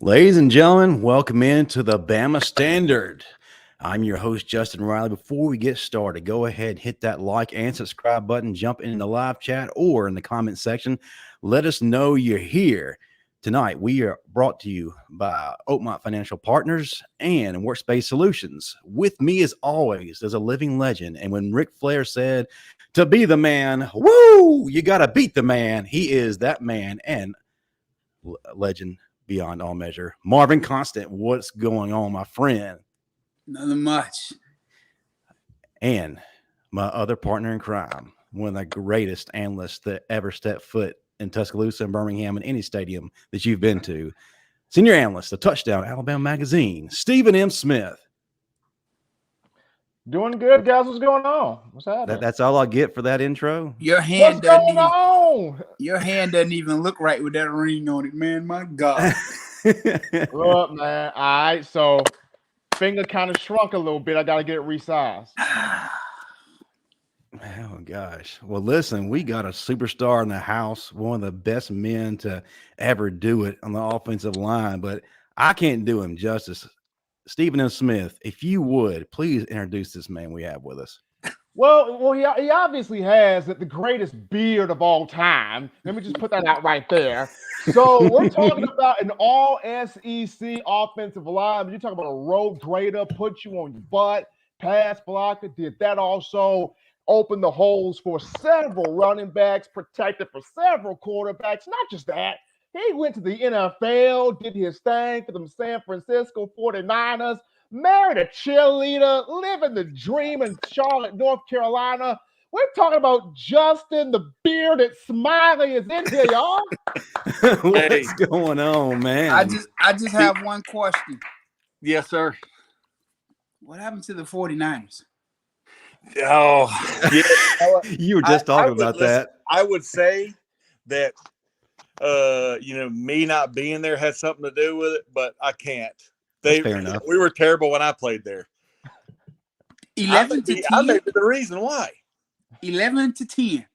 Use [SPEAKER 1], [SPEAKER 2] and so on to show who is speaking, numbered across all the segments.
[SPEAKER 1] Ladies and gentlemen, welcome into the Bama Standard. I'm your host, Justin Riley. Before we get started, go ahead, hit that like and subscribe button, jump in the live chat or in the comment section. Let us know you're here. Tonight, we are brought to you by Oakmont Financial Partners and Workspace Solutions. With me, as always, there's a living legend. And when Ric Flair said to be the man, woo, you got to beat the man, he is that man and legend beyond all measure. Marvin Constant, what's going on, my friend?
[SPEAKER 2] Nothing much.
[SPEAKER 1] And my other partner in crime, one of the greatest analysts that ever stepped foot in Tuscaloosa and Birmingham and any stadium that you've been to, senior analyst, the Touchdown Alabama Magazine, Stephen M. Smith.
[SPEAKER 3] Doing good, guys. What's going on? What's happening?
[SPEAKER 1] That's all I get for that intro.
[SPEAKER 2] Your hand doesn't
[SPEAKER 3] even
[SPEAKER 2] look right with that ring on it, man. My God.
[SPEAKER 3] Look, man. All right, so finger kind of shrunk a little bit. I got to get it resized.
[SPEAKER 1] Oh, gosh. Well, listen, we got a superstar in the house, one of the best men to ever do it on the offensive line, but I can't do him justice. Stephen M. Smith, if you would, please introduce this man we have with us.
[SPEAKER 3] Well, he obviously has the greatest beard of all time. Let me just put that out right there. So we're talking about an all-SEC offensive line. You're talking about a road grader, put you on your butt, pass blocker, did that also. Opened the holes for several running backs, protected for several quarterbacks. Not just that, he went to the NFL, did his thing for the San Francisco 49ers, married a cheerleader, living the dream in Charlotte, North Carolina. We're talking about Justin, the bearded Smiley is in here, y'all.
[SPEAKER 1] What's going on, man?
[SPEAKER 2] I just have one question.
[SPEAKER 4] Yes, sir.
[SPEAKER 2] What happened to the 49ers?
[SPEAKER 4] Oh, yeah.
[SPEAKER 1] You were just talking about that.
[SPEAKER 4] I would say that, me not being there had something to do with it, but I can't.
[SPEAKER 1] Fair enough.
[SPEAKER 4] We were terrible when I played there.
[SPEAKER 2] 11 to 10.
[SPEAKER 4] I may be the reason why.
[SPEAKER 2] 11 to 10.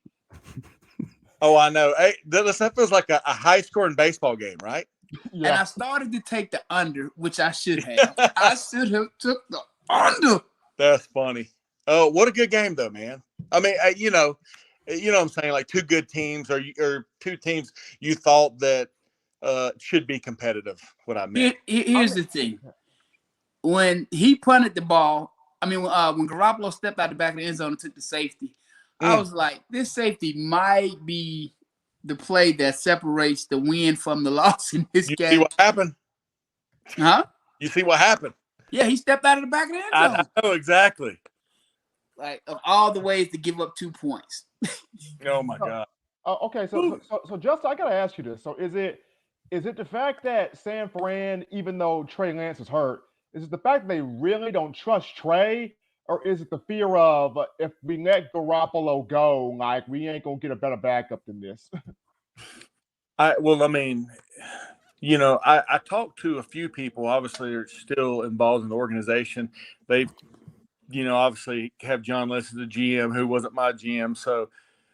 [SPEAKER 4] Oh, I know. Hey, that feels like a high-scoring baseball game, right?
[SPEAKER 3] Yeah.
[SPEAKER 2] And I started to take the under, which I should have. I should have took the under.
[SPEAKER 4] That's funny. Oh, what a good game, though, man. I mean, you know what I'm saying? Like two good teams or two teams you thought that should be competitive, what I meant.
[SPEAKER 2] Here's the thing. When he punted the ball, when Garoppolo stepped out the back of the end zone and took the safety, I was like, this safety might be the play that separates the win from the loss in this game.
[SPEAKER 4] You see what happened?
[SPEAKER 2] Huh?
[SPEAKER 4] You see what happened?
[SPEAKER 2] Yeah, he stepped out of the back of the end zone.
[SPEAKER 4] I know exactly.
[SPEAKER 2] Like, of all the ways to give up 2 points.
[SPEAKER 4] Oh, my God.
[SPEAKER 3] Okay, so Justin, I got to ask you this. So is it the fact that San Fran, even though Trey Lance is hurt, is it the fact that they really don't trust Trey, or is it the fear of if we let Garoppolo go, like we ain't going to get a better backup than this?
[SPEAKER 4] I talked to a few people, obviously, are still involved in the organization. They obviously have John List as the GM, who wasn't my GM. So,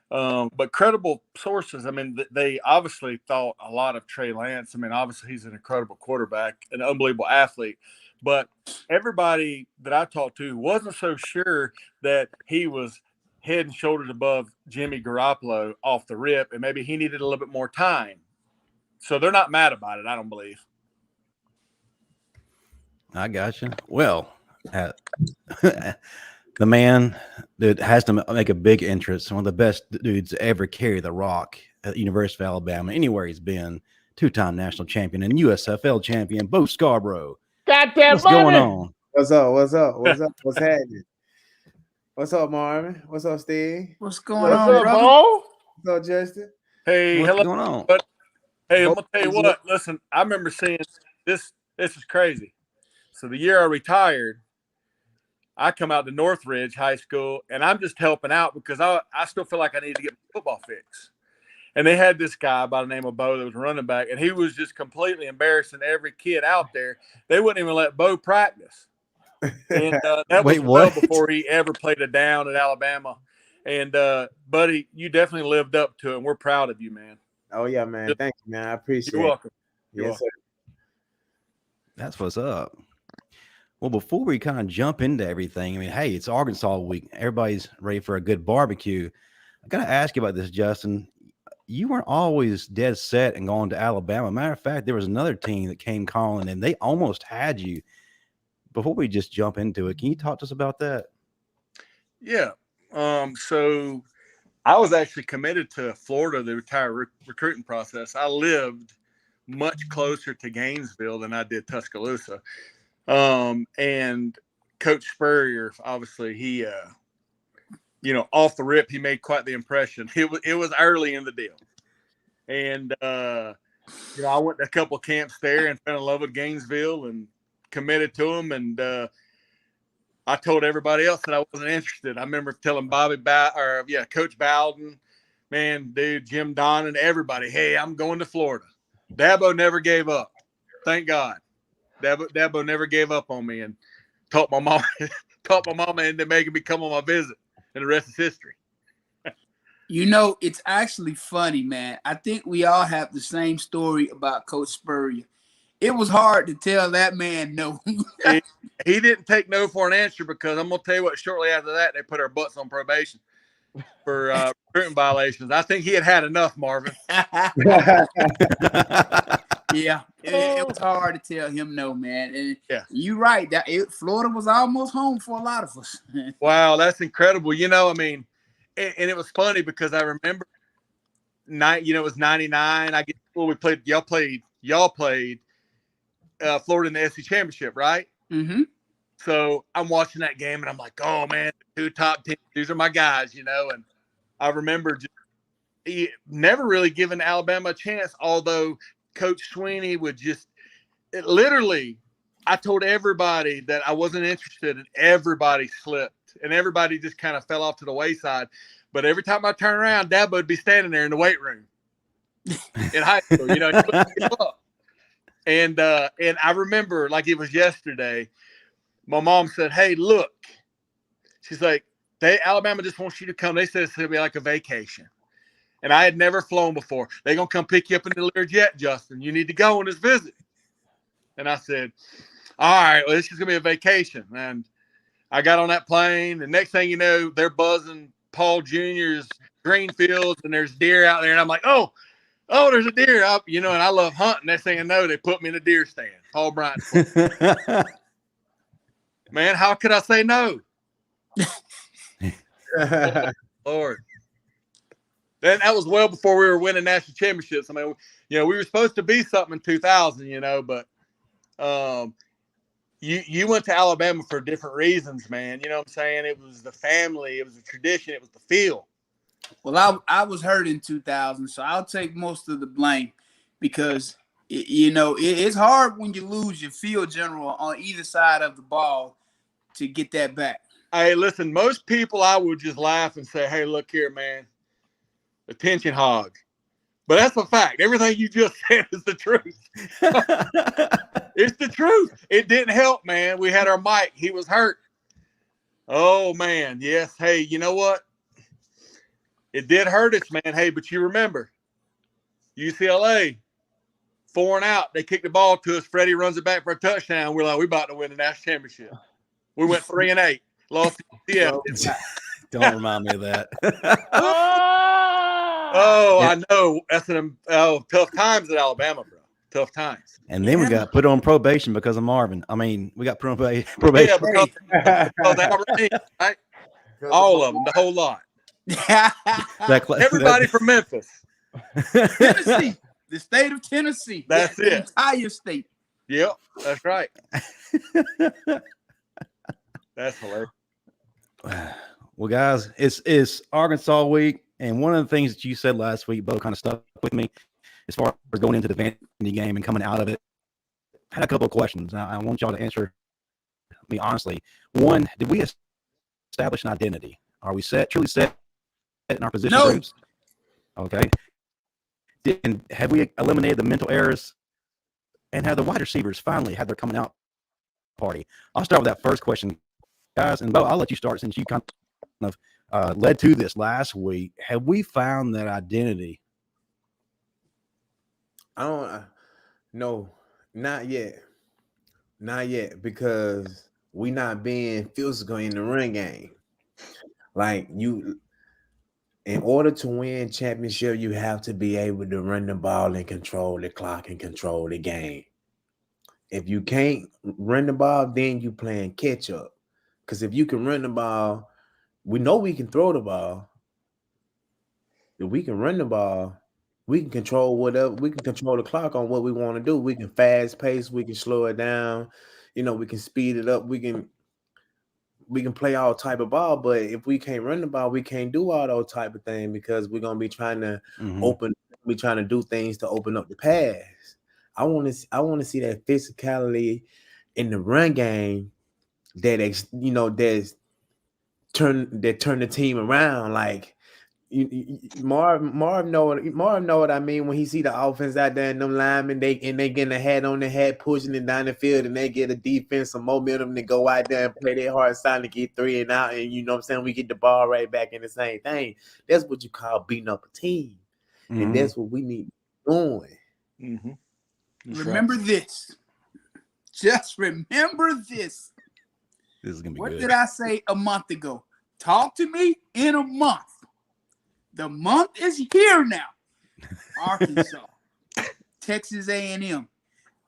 [SPEAKER 4] but credible sources, they obviously thought a lot of Trey Lance. Obviously he's an incredible quarterback, an unbelievable athlete. But everybody that I talked to wasn't so sure that he was head and shoulders above Jimmy Garoppolo off the rip, and maybe he needed a little bit more time. So they're not mad about it, I don't believe.
[SPEAKER 1] I got you. Well, the man that has to make a big entrance, one of the best dudes to ever carry the rock at the University of Alabama, anywhere he's been, two-time national champion and USFL champion, Bo Scarborough.
[SPEAKER 3] Goddamn,
[SPEAKER 1] what's going on?
[SPEAKER 5] What's up? What's happening? What's up, Marvin? What's up, Steve?
[SPEAKER 2] What's going
[SPEAKER 3] What's
[SPEAKER 2] on,
[SPEAKER 3] up,
[SPEAKER 2] brother?
[SPEAKER 3] Bo?
[SPEAKER 5] What's up, Justin?
[SPEAKER 4] Hey,
[SPEAKER 1] What's
[SPEAKER 4] hello.
[SPEAKER 1] going on?
[SPEAKER 4] But hey, I'm gonna tell you what. Listen, I remember seeing this. This is crazy. So the year I retired, I come out to Northridge High School, and I'm just helping out because I still feel like I need to get my football fix. And they had this guy by the name of Bo that was running back, and he was just completely embarrassing every kid out there. They wouldn't even let Bo practice. And that was well before he ever played a down at Alabama. And, buddy, you definitely lived up to it, and we're proud of you, man.
[SPEAKER 5] Oh, yeah, man. Thank you, man. I appreciate it.
[SPEAKER 4] You're welcome.
[SPEAKER 5] Yes, sir.
[SPEAKER 1] That's what's up. Well, before we kind of jump into everything, I mean, hey, it's Arkansas week. Everybody's ready for a good barbecue. I got to ask you about this, Justin. You weren't always dead set and going to Alabama. Matter of fact, there was another team that came calling, and they almost had you. Before we just jump into it, can you talk to us about that?
[SPEAKER 4] Yeah. So I was actually committed to Florida, the entire recruiting process. I lived much closer to Gainesville than I did Tuscaloosa. And Coach Spurrier, obviously, he, off the rip, he made quite the impression. It was early in the deal. And, I went to a couple of camps there and fell in love with Gainesville and committed to them. And I told everybody else that I wasn't interested. I remember telling Coach Bowden, man, dude, Jim Don and everybody, hey, I'm going to Florida. Dabo never gave up. Thank God. Dabo never gave up on me and taught my mama into making me come on my visit, and the rest is history.
[SPEAKER 2] It's actually funny, man. I think we all have the same story about Coach Spurrier. It was hard to tell that man no.
[SPEAKER 4] He didn't take no for an answer, because I'm going to tell you what, shortly after that, they put our butts on probation for recruitment violations. I think he had enough, Marvin.
[SPEAKER 2] Yeah, it was hard to tell him no, man. And
[SPEAKER 4] yeah,
[SPEAKER 2] you're right. Florida was almost home for a lot of us.
[SPEAKER 4] Wow, that's incredible. And it was funny because I remember it was 99. I guess y'all played Florida in the SEC championship, right?
[SPEAKER 2] Mm-hmm.
[SPEAKER 4] So I'm watching that game and I'm like, oh man, the 2 top teams, these are my guys, and I remember never really giving Alabama a chance, although Coach Sweeney would I told everybody that I wasn't interested, and everybody slipped, and everybody just kind of fell off to the wayside. But every time I turn around, Dabo would be standing there in the weight room in high school, he wouldn't give up. And I remember like it was yesterday, my mom said, hey, look, she's like, Alabama just wants you to come. They said it's going to be like a vacation. And I had never flown before. They're going to come pick you up in the Learjet, Justin. You need to go on this visit. And I said, all right, well, this is going to be a vacation. And I got on that plane. The next thing you know, they're buzzing Paul Jr.'s green fields, and there's deer out there. And I'm like, oh, there's a deer up, and I love hunting. Next thing I know, they put me in a deer stand. Paul Bryant. Man, how could I say no? Lord. Then that was well before we were winning national championships. I mean, we were supposed to be something in 2000, but you went to Alabama for different reasons, man. You know what I'm saying? It was the family, it was the tradition, it was the feel.
[SPEAKER 2] Well, I was hurt in 2000, so I'll take most of the blame, because it's hard when you lose your field general on either side of the ball to get that back.
[SPEAKER 4] Hey, listen, most people I would just laugh and say, hey, look here, man. Attention, hog. But that's a fact. Everything you just said is the truth. It's the truth. It didn't help, man. We had our Mike. He was hurt. Oh, man. Yes. Hey, you know what? It did hurt us, man. Hey, but you remember, UCLA, 4 and out. They kick the ball to us. Freddie runs it back for a touchdown. We're like, we're about to win the national championship. We went 3-8. Lost to UCLA.
[SPEAKER 1] Don't remind me of that.
[SPEAKER 4] I know. That's tough times at Alabama, bro. Tough times.
[SPEAKER 1] And then we got put on probation because of Marvin. I mean, we got put on probation.
[SPEAKER 4] Yeah, because right? All of them, the whole lot. Everybody from Memphis.
[SPEAKER 2] Tennessee. The state of Tennessee.
[SPEAKER 4] That's it.
[SPEAKER 2] The entire state.
[SPEAKER 4] Yep, that's right. That's hilarious.
[SPEAKER 1] Well, guys, it's Arkansas week, and one of the things that you said last week, Bo, kind of stuck with me as far as going into the Vandy game and coming out of it. I had a couple of questions. I want y'all to answer me honestly. One, did we establish an identity? Are we truly set in our position groups? Okay. And have we eliminated the mental errors? And have the wide receivers finally had their coming out party? I'll start with that first question, guys. And Bo, I'll let you start since you kind of led to this last week. Have we found that identity?
[SPEAKER 5] No, not yet. Not yet, because we not being physical in the run game. Like in order to win championship, you have to be able to run the ball and control the clock and control the game. If you can't run the ball, then you playing catch up. Because if you can run the ball, we know we can throw the ball. If we can run the ball, we can control whatever. We can control the clock on what we want to do. We can fast pace. We can slow it down. We can speed it up. We can play all type of ball. But if we can't run the ball, we can't do all those type of things because we're gonna be trying to We're trying to do things to open up the pass. I want to see that physicality in the run game that's turn the team around. Like Marv know what I mean when he see the offense out there and them linemen they getting the hat on the head, pushing it down the field, and they get a defense some momentum to go out there and play their hard side to get 3 and out, and what I'm saying, we get the ball right back in the same thing. That's what you call beating up a team, and that's what we need doing.
[SPEAKER 2] Remember this. Just remember this.
[SPEAKER 1] This is gonna be
[SPEAKER 2] what
[SPEAKER 1] good.
[SPEAKER 2] Did I say a month ago? Talk to me in a month. The month is here now. Arkansas, Texas A&M,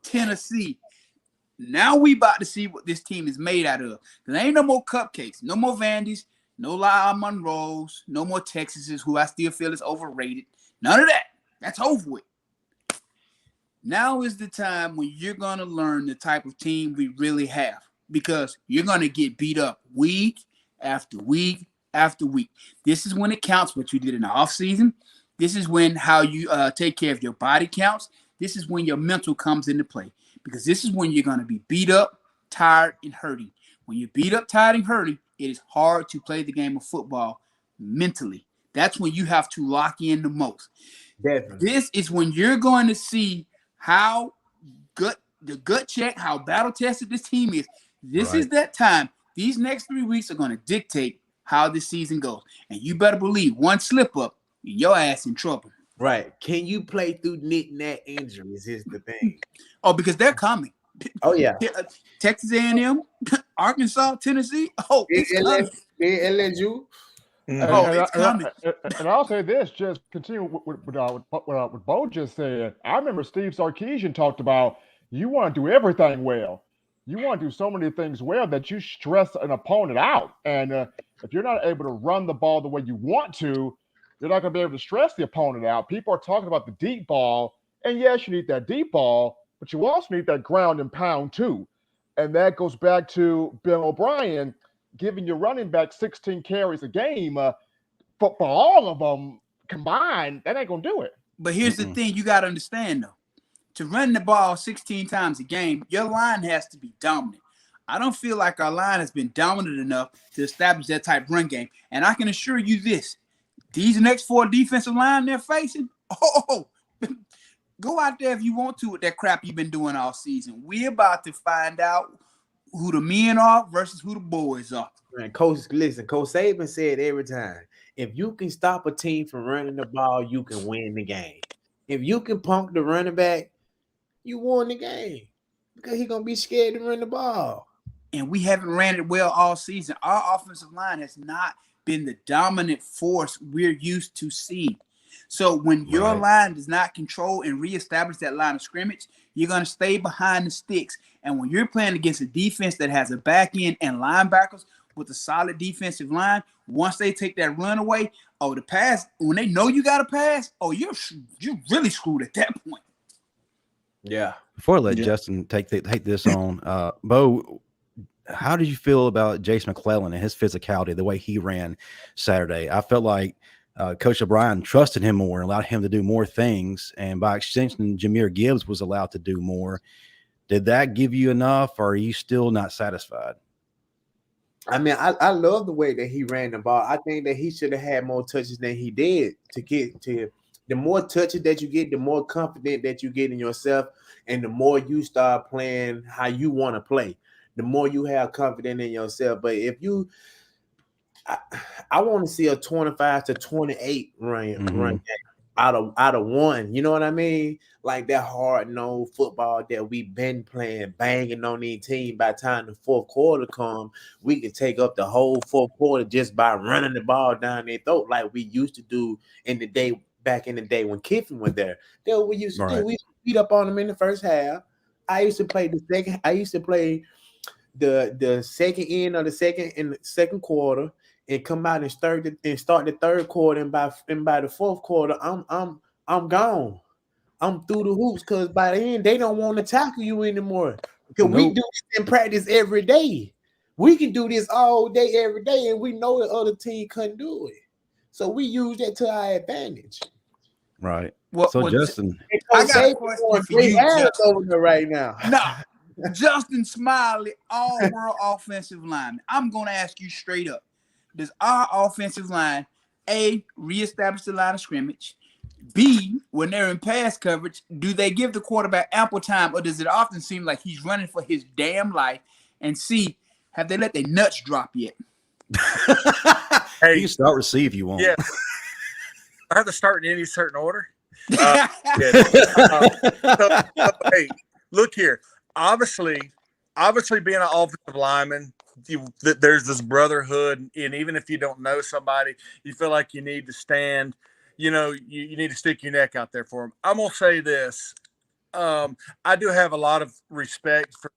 [SPEAKER 2] Tennessee. Now we about to see what this team is made out of. There ain't no more cupcakes, no more Vandys, no Lyle Monroes, no more Texases, who I still feel is overrated. None of that. That's over with. Now is the time when you're going to learn the type of team we really have, because you're going to get beat up week after week after week. This is when it counts what you did in the offseason. This is when how you take care of your body counts. This is when your mental comes into play, because this is when you're going to be beat up, tired, and hurting. When you're beat up, tired, and hurting, it is hard to play the game of football mentally. That's when you have to lock in the most.
[SPEAKER 5] Definitely.
[SPEAKER 2] This is when you're going to see how the gut check, how battle tested this team is. This is that time. These next 3 weeks are going to dictate how this season goes. And you better believe one slip up, your ass in trouble.
[SPEAKER 5] Right. Can you play through knick-knack injuries is the thing.
[SPEAKER 2] Oh, because they're coming.
[SPEAKER 5] Oh, yeah.
[SPEAKER 2] Texas A&M, Arkansas, Tennessee. Oh, it's coming.
[SPEAKER 5] LSU.
[SPEAKER 2] It's coming.
[SPEAKER 3] And I'll say this, just continue with Bo just said. I remember Steve Sarkisian talked about you want to do everything well. You want to do so many things well that you stress an opponent out. And if you're not able to run the ball the way you want to, you're not going to be able to stress the opponent out. People are talking about the deep ball. And yes, you need that deep ball, but you also need that ground and pound too. And that goes back to Bill O'Brien giving your running back 16 carries a game. For all of them combined, that ain't going to do it.
[SPEAKER 2] But here's the thing you got to understand, though. To run the ball 16 times a game, your line has to be dominant. I don't feel like our line has been dominant enough to establish that type of run game. And I can assure you this, these next 4 defensive line they're facing, go out there if you want to with that crap you've been doing all season. We're about to find out who the men are versus who the boys are.
[SPEAKER 5] And Coach Saban said every time, if you can stop a team from running the ball, you can win the game. If you can punk the running back, you won the game, because he's going to be scared to run the ball.
[SPEAKER 2] And we haven't ran it well all season. Our offensive line has not been the dominant force we're used to seeing. So when your line does not control and reestablish that line of scrimmage, you're going to stay behind the sticks. And when you're playing against a defense that has a back end and linebackers with a solid defensive line, once they take that run away, the pass, when they know you got a pass, you're really screwed at that point.
[SPEAKER 5] Yeah.
[SPEAKER 1] Before I let Justin take this on, Bo, how did you feel about Jace McClellan and his physicality, the way he ran Saturday? I felt like Coach O'Brien trusted him more and allowed him to do more things, and by extension, Jahmyr Gibbs was allowed to do more. Did that give you enough, or are you still not satisfied?
[SPEAKER 5] I mean, I love the way that he ran the ball. I think that he should have had more touches than he did to get to. The more touches that you get, the more confident that you get in yourself, and the more you start playing how you want to play, the more you have confidence in yourself. But if you, I want to see a 25 to 28 run game. out of one. You know what I mean? Like that hard-nosed football that we've been playing, banging on these teams. By the time the fourth quarter come, we can take up the whole fourth quarter just by running the ball down their throat like we used to do back in the day when Kiffin was there. That's what we used to do. We used to beat up on them in the first half. I used to play the second end of the second quarter and come out and start the third quarter, and by the fourth quarter, I'm gone. I'm through the hoops, because by the end they don't want to tackle you anymore. Because we do this in practice every day. We can do this all day, every day, and we know the other team couldn't do it. So we use that to our advantage.
[SPEAKER 1] Right.
[SPEAKER 2] Well,
[SPEAKER 1] Justin,
[SPEAKER 2] I got a question for you, Justin.
[SPEAKER 5] Over there right now.
[SPEAKER 2] No, Justin Smiley, all-world offensive lineman. I'm going to ask you straight up. Does our offensive line, A, reestablish the line of scrimmage? B, when they're in pass coverage, do they give the quarterback ample time, or does it often seem like he's running for his damn life? And C, have they let their nuts drop yet?
[SPEAKER 4] Hey,
[SPEAKER 1] you can start receive if you want.
[SPEAKER 4] Yeah. I have to start in any certain order. Hey, look here. Obviously being an offensive lineman, there's this brotherhood, and even if you don't know somebody, you feel like you need to stand. You know, you need to stick your neck out there for them. I'm gonna say this: I do have a lot of respect for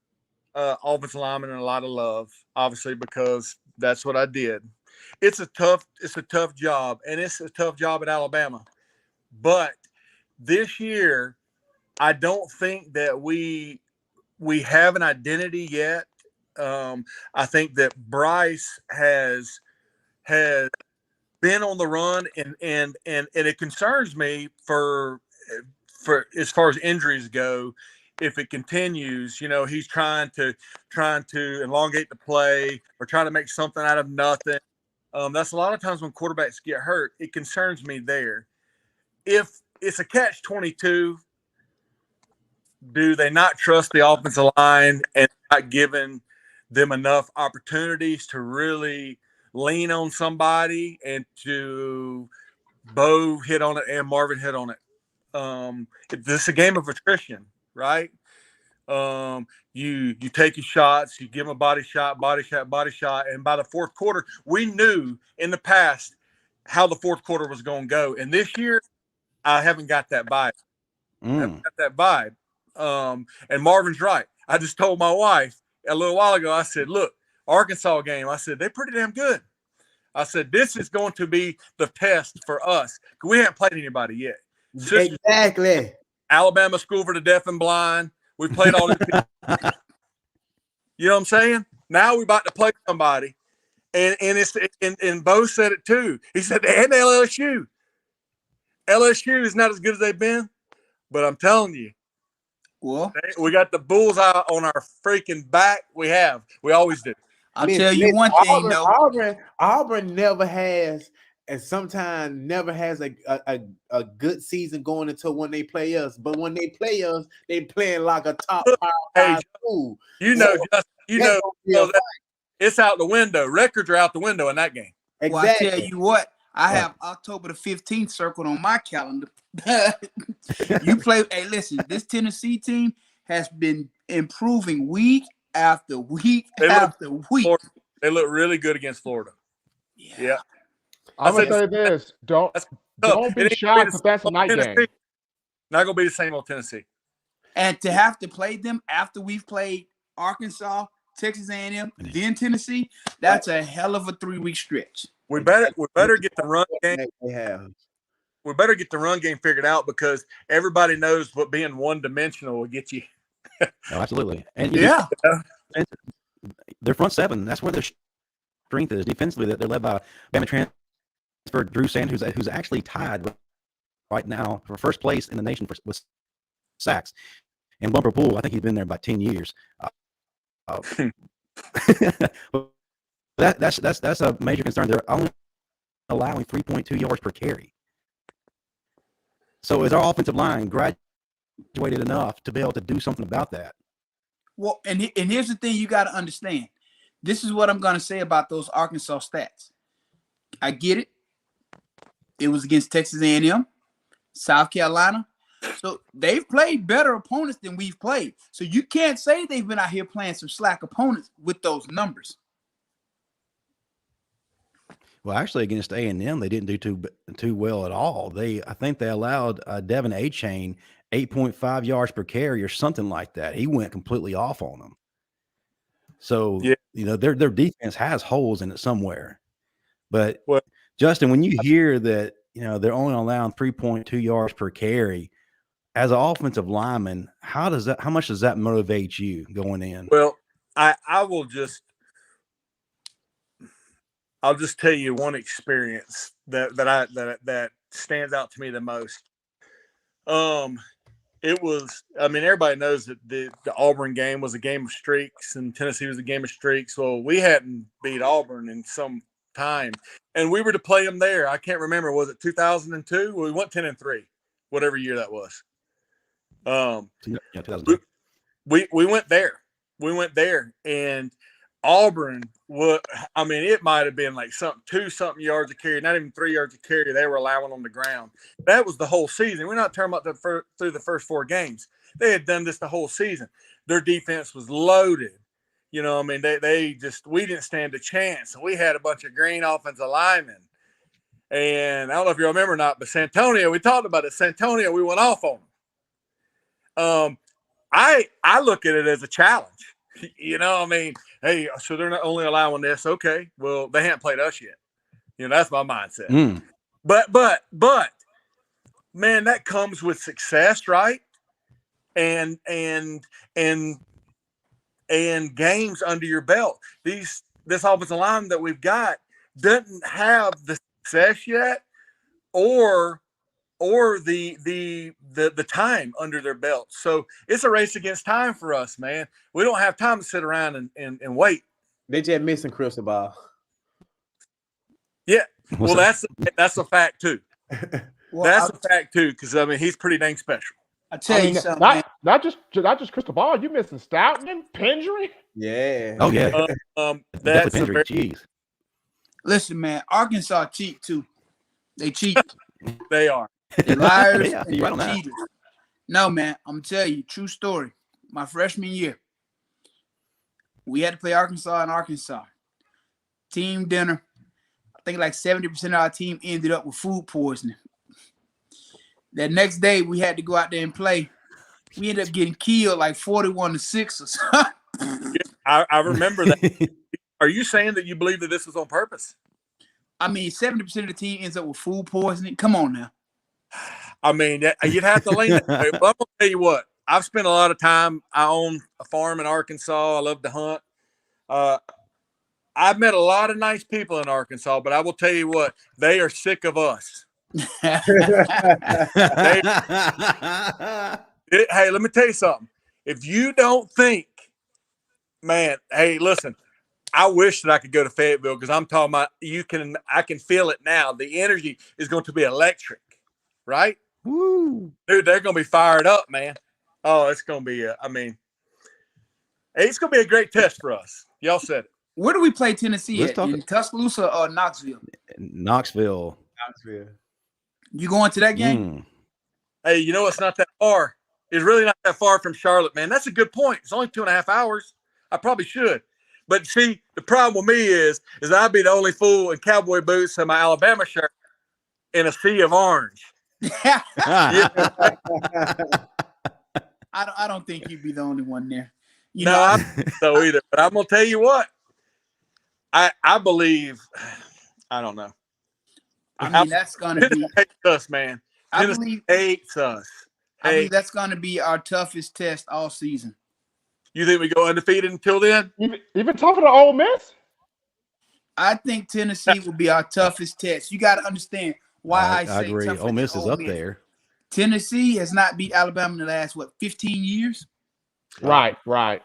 [SPEAKER 4] offensive linemen and a lot of love, obviously, because that's what I did. It's a tough job, and it's a tough job at Alabama. But this year, I don't think that we have an identity yet. I think that Bryce has been on the run, and it concerns me for as far as injuries go. If it continues, you know, he's trying to elongate the play or trying to make something out of nothing. That's a lot of times when quarterbacks get hurt. It concerns me there. If it's a catch-22, do they not trust the offensive line and not giving them enough opportunities to really lean on somebody, and to Bo hit on it and Marvin hit on it? This is a game of attrition, right? You take your shots, you give them a body shot, and by the fourth quarter, we knew in the past how the fourth quarter was going to go. And this year, I haven't got that vibe. And Marvin's right. I just told my wife a little while ago, I said, look, Arkansas game, I said, they're pretty damn good. I said, this is going to be the test for us. We haven't played anybody yet.
[SPEAKER 5] Exactly.
[SPEAKER 4] Alabama School for the Deaf and Blind. We played all these people. You know what I'm saying? Now we're about to play somebody. And Bo said it too. He said, and LSU. LSU is not as good as they've been, but I'm telling you, we got the bullseye on our freaking back. We always do.
[SPEAKER 2] I'll tell you one thing, though.
[SPEAKER 5] Auburn never has, and sometimes never has a good season going until when they play us. But when they play us, they playing like a top five school.
[SPEAKER 4] It's out the window. Records are out the window in that game.
[SPEAKER 5] Exactly.
[SPEAKER 2] Well, I tell you what, I have October the 15th circled on my calendar. You play. Hey, listen, this Tennessee team has been improving week after week after week.
[SPEAKER 4] They look really good against Florida. Yeah.
[SPEAKER 3] I'm going to say this. Don't be shocked if that's a night game.
[SPEAKER 4] Not going to be the same old Tennessee.
[SPEAKER 2] And to have to play them after we've played Arkansas, Texas A&M, then Tennessee, that's a hell of a 3-week stretch.
[SPEAKER 4] We better get the run game. We better get the run game figured out, because everybody knows what being one-dimensional will get you.
[SPEAKER 1] Oh, absolutely. And their front seven, that's where their strength is defensively. That they're led by Bama transfer Drew Sanders, who's actually tied right now for first place in the nation with sacks. And Bumper Pool, I think he's been there about 10 years. That's a major concern. They're only allowing 3.2 yards per carry. So is our offensive line graduated enough to be able to do something about that?
[SPEAKER 2] Well, and here's the thing you got to understand. This is what I'm going to say about those Arkansas stats. I get it. It was against Texas A&M. South Carolina. So they've played better opponents than we've played. So you can't say they've been out here playing some slack opponents with those numbers.
[SPEAKER 1] Well, actually, against A&M, they didn't do too well at all. I think they allowed Devin A-Chain 8.5 yards per carry or something like that. He went completely off on them. So, their defense has holes in it somewhere. But, Justin, when you hear that, they're only allowing 3.2 yards per carry, as an offensive lineman, how much does that motivate you going in?
[SPEAKER 4] Well, I'll just tell you one experience that stands out to me the most. It was, everybody knows that the Auburn game was a game of streaks and Tennessee was a game of streaks. Well, we hadn't beat Auburn in some time, and we were to play them there. I can't remember. Was it 2002? Well, we went 10-3, whatever year that was.
[SPEAKER 1] 2002.
[SPEAKER 4] We went there. We went there, and Auburn, it might have been like 2-something yards a carry, not even 3 yards a carry they were allowing on the ground. That was the whole season. We're not talking about through the first 4 games. They had done this the whole season. Their defense was loaded. We didn't stand a chance. We had a bunch of green offensive linemen. And I don't know if you remember or not, but Santonio, we talked about it. Santonio, we went off on him. I look at it as a challenge. Hey, so they're not only allowing this. Okay, well, they haven't played us yet. That's my mindset. But man, that comes with success, right? And games under your belt. This offensive line that we've got doesn't have the success yet, or the time under their belt. So it's a race against time for us, man. We don't have time to sit around and wait.
[SPEAKER 5] They just missing Cristobal.
[SPEAKER 4] Yeah. Well, that's a fact too. That's a fact too, because he's pretty dang special.
[SPEAKER 2] I tell you something.
[SPEAKER 3] Not just Cristobal. You missing Stoutman, Pendry?
[SPEAKER 5] Yeah.
[SPEAKER 1] Oh yeah.
[SPEAKER 4] That's
[SPEAKER 1] Pendry. Jeez.
[SPEAKER 2] Listen, man. Arkansas cheat too. They cheat.
[SPEAKER 4] They are.
[SPEAKER 2] They're liars
[SPEAKER 1] Yeah,
[SPEAKER 2] and
[SPEAKER 1] you're right
[SPEAKER 2] they're
[SPEAKER 1] on that.
[SPEAKER 2] cheaters. No, man. I'm telling you, true story. My freshman year, we had to play Arkansas in Arkansas. Team dinner. I think like 70% of our team ended up with food poisoning. That next day, we had to go out there and play. We ended up getting killed like 41-6 or something.
[SPEAKER 4] I remember that. Are you saying that you believe that this was on purpose?
[SPEAKER 2] 70% of the team ends up with food poisoning. Come on now.
[SPEAKER 4] You'd have to lean that way. But I'm going to tell you what. I've spent a lot of time. I own a farm in Arkansas. I love to hunt. I've met a lot of nice people in Arkansas, but I will tell you what. They are sick of us. Hey, let me tell you something. If you don't think, man, hey, listen, I wish that I could go to Fayetteville because I'm talking about I can feel it now. The energy is going to be electric, right?
[SPEAKER 1] Woo.
[SPEAKER 4] Dude, they're going to be fired up, man. Oh, it's going to be, it's going to be a great test for us. Y'all said it.
[SPEAKER 2] Where do we play Tennessee
[SPEAKER 1] Let's
[SPEAKER 2] at?
[SPEAKER 1] talk-
[SPEAKER 2] In Tuscaloosa or Knoxville?
[SPEAKER 1] Knoxville.
[SPEAKER 2] You going to that game?
[SPEAKER 4] Hey, it's not that far. It's really not that far from Charlotte, man. That's a good point. It's only 2.5 hours. I probably should. But see, the problem with me is I'd be the only fool in cowboy boots and my Alabama shirt in a sea of orange.
[SPEAKER 2] I don't think you'd be the only one there.
[SPEAKER 4] I don't think so either. But I'm gonna tell you what. I believe. I don't know.
[SPEAKER 2] That's gonna be
[SPEAKER 4] hates us, man. Tennessee hates us.
[SPEAKER 2] That's gonna be our toughest test all season.
[SPEAKER 4] You think we go undefeated until then?
[SPEAKER 3] Even tougher than Ole Miss?
[SPEAKER 2] I think Tennessee will be our toughest test. You got to understand why I say
[SPEAKER 1] I agree.
[SPEAKER 2] tougher
[SPEAKER 1] Ole Miss
[SPEAKER 2] than
[SPEAKER 1] is up there.
[SPEAKER 2] Tennessee has not beat Alabama in the last 15 years.
[SPEAKER 3] Right,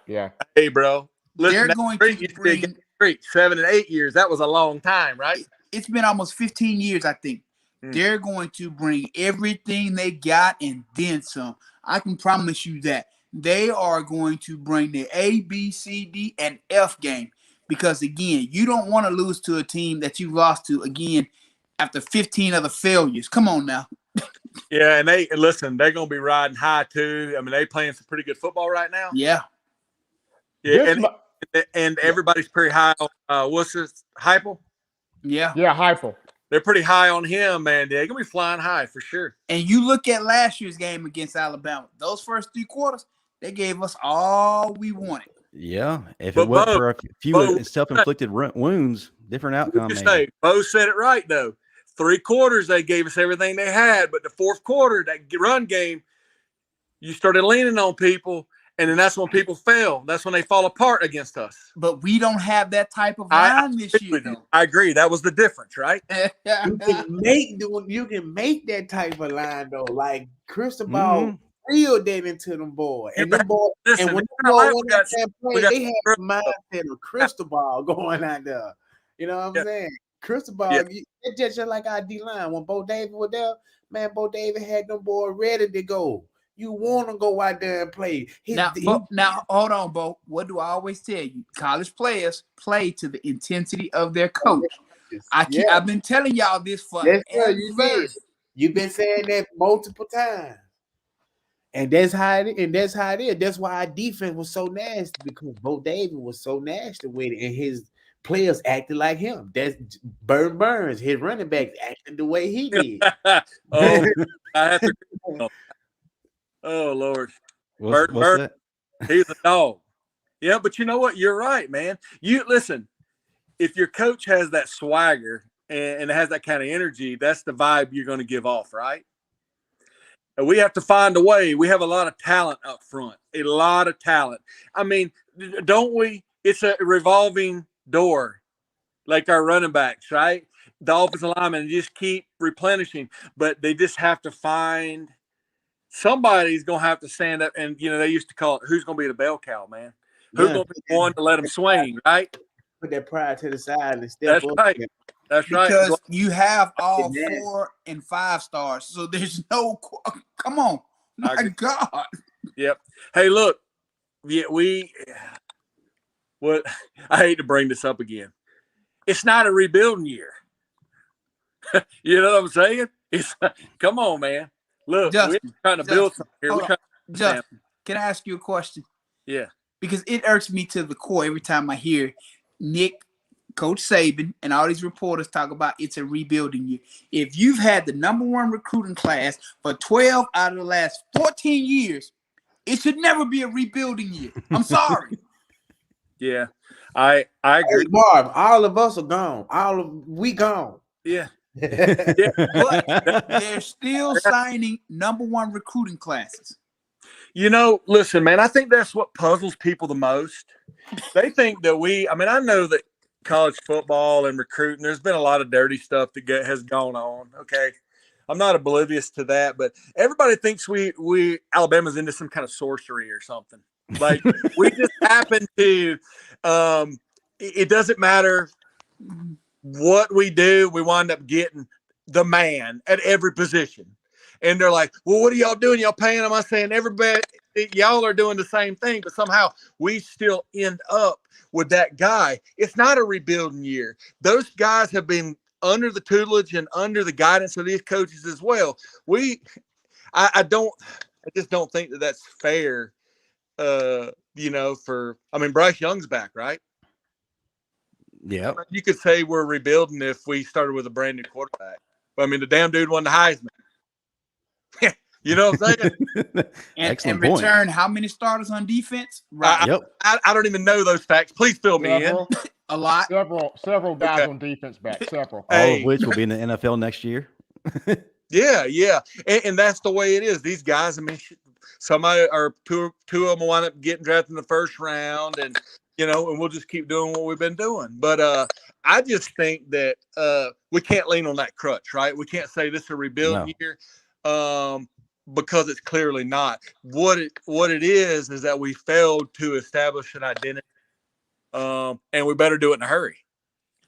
[SPEAKER 3] yeah.
[SPEAKER 4] Hey, bro. Listen,
[SPEAKER 2] They're going to bring
[SPEAKER 4] 7 and 8 years. That was a long time, right?
[SPEAKER 2] It's been almost 15 years, I think. They're going to bring everything they got and then some. I can promise you that. They are going to bring the A, B, C, D, and F game because, again, you don't want to lose to a team that you lost to, again, after 15 other failures. Come on now.
[SPEAKER 4] Yeah, and they're going to be riding high too. I mean, they playing some pretty good football right now.
[SPEAKER 2] Yeah.
[SPEAKER 4] Yeah, and everybody's pretty high on what's this, Heupel?
[SPEAKER 2] Yeah.
[SPEAKER 3] Yeah, Heupel.
[SPEAKER 4] They're pretty high on him, man. They're going to be flying high for sure.
[SPEAKER 2] And you look at last year's game against Alabama. Those first 3 quarters, they gave us all we wanted.
[SPEAKER 1] Yeah. If it wasn't for a few self-inflicted wounds, different outcome.
[SPEAKER 4] Bo said it right, though. 3 quarters, they gave us everything they had. But the 4th quarter, that run game, you started leaning on people. And then that's when people fail. That's when they fall apart against us.
[SPEAKER 2] But we don't have that type of line this year, though.
[SPEAKER 4] I agree. That was the difference, right?
[SPEAKER 5] You can make that type of line though. Like Cristobal reeled that into them boys. And them boys, and when they went out there and played, they had the mindset of Cristobal going out there. You know what I'm saying? Cristobal, it's just like our D line. When Bo Davis was there, man, Bo Davis had them boys ready to go. You want to go out there and play.
[SPEAKER 2] Now, hold on, Bo. What do I always tell you? College players play to the intensity of their coach. I've been telling y'all this for years.
[SPEAKER 5] You've been saying that multiple times. And that's how it is. That's why our defense was so nasty, because Bo Davis was so nasty with it, and his players acted like him. That's Burns, his running backs acted the way he did.
[SPEAKER 4] I have to. Oh, Lord.
[SPEAKER 1] What's that?
[SPEAKER 4] He's a dog. Yeah, but you know what? You're right, man. You listen, if your coach has that swagger and has that kind of energy, that's the vibe you're going to give off, right? And we have to find a way. We have a lot of talent up front, a lot of talent. I mean, don't we? It's a revolving door, like our running backs, right? The offensive linemen just keep replenishing, but they just have to find – somebody's going to have to stand up, and, they used to call it, who's going to be the bell cow, man? Who's going to be the one to let them swing, right?
[SPEAKER 5] Put that pride to the side and step up.
[SPEAKER 4] Right. That's right.
[SPEAKER 2] Because you have all 4 and 5 stars, so there's no – come on. My God.
[SPEAKER 4] Yep. Hey, look, I hate to bring this up again. It's not a rebuilding year. You know what I'm saying? Come on, man. Look, we're trying to build something here.
[SPEAKER 2] Justin, can I ask you a question?
[SPEAKER 4] Yeah.
[SPEAKER 2] Because it irks me to the core every time I hear Nick, Coach Saban, and all these reporters talk about it's a rebuilding year. If you've had the #1 recruiting class for 12 out of the last 14 years, it should never be a rebuilding year. I'm sorry.
[SPEAKER 4] Yeah, I agree.
[SPEAKER 5] Hey, Marv, all of us are gone. We gone.
[SPEAKER 4] Yeah.
[SPEAKER 2] But they're still signing #1 recruiting classes.
[SPEAKER 4] Listen, man, I think that's what puzzles people the most. They think that I know that college football and recruiting, there's been a lot of dirty stuff that has gone on. Okay. I'm not oblivious to that, but everybody thinks Alabama's into some kind of sorcery or something. Like we just happen to, it doesn't matter what we do, we wind up getting the man at every position. And they're like, well, what are y'all doing? Y'all paying them? I'm saying everybody, y'all are doing the same thing, but somehow we still end up with that guy. It's not a rebuilding year. Those guys have been under the tutelage and under the guidance of these coaches as well. I just don't think that that's fair. Bryce Young's back, right?
[SPEAKER 1] Yeah.
[SPEAKER 4] You could say we're rebuilding if we started with a brand new quarterback. But the damn dude won the Heisman. You know what I'm saying?
[SPEAKER 2] and return how many starters on defense?
[SPEAKER 4] Right. I don't even know those facts. Please fill me in.
[SPEAKER 2] A lot.
[SPEAKER 3] Several guys on defense back. Several.
[SPEAKER 1] All of which will be in the NFL next year.
[SPEAKER 4] Yeah. And that's the way it is. These guys, somebody or two of them will wind up getting drafted in the first round, and and we'll just keep doing what we've been doing. But I just think that we can't lean on that crutch, right? We can't say this is a rebuild year. Because it's clearly not. What it is that we failed to establish an identity, and we better do it in a hurry.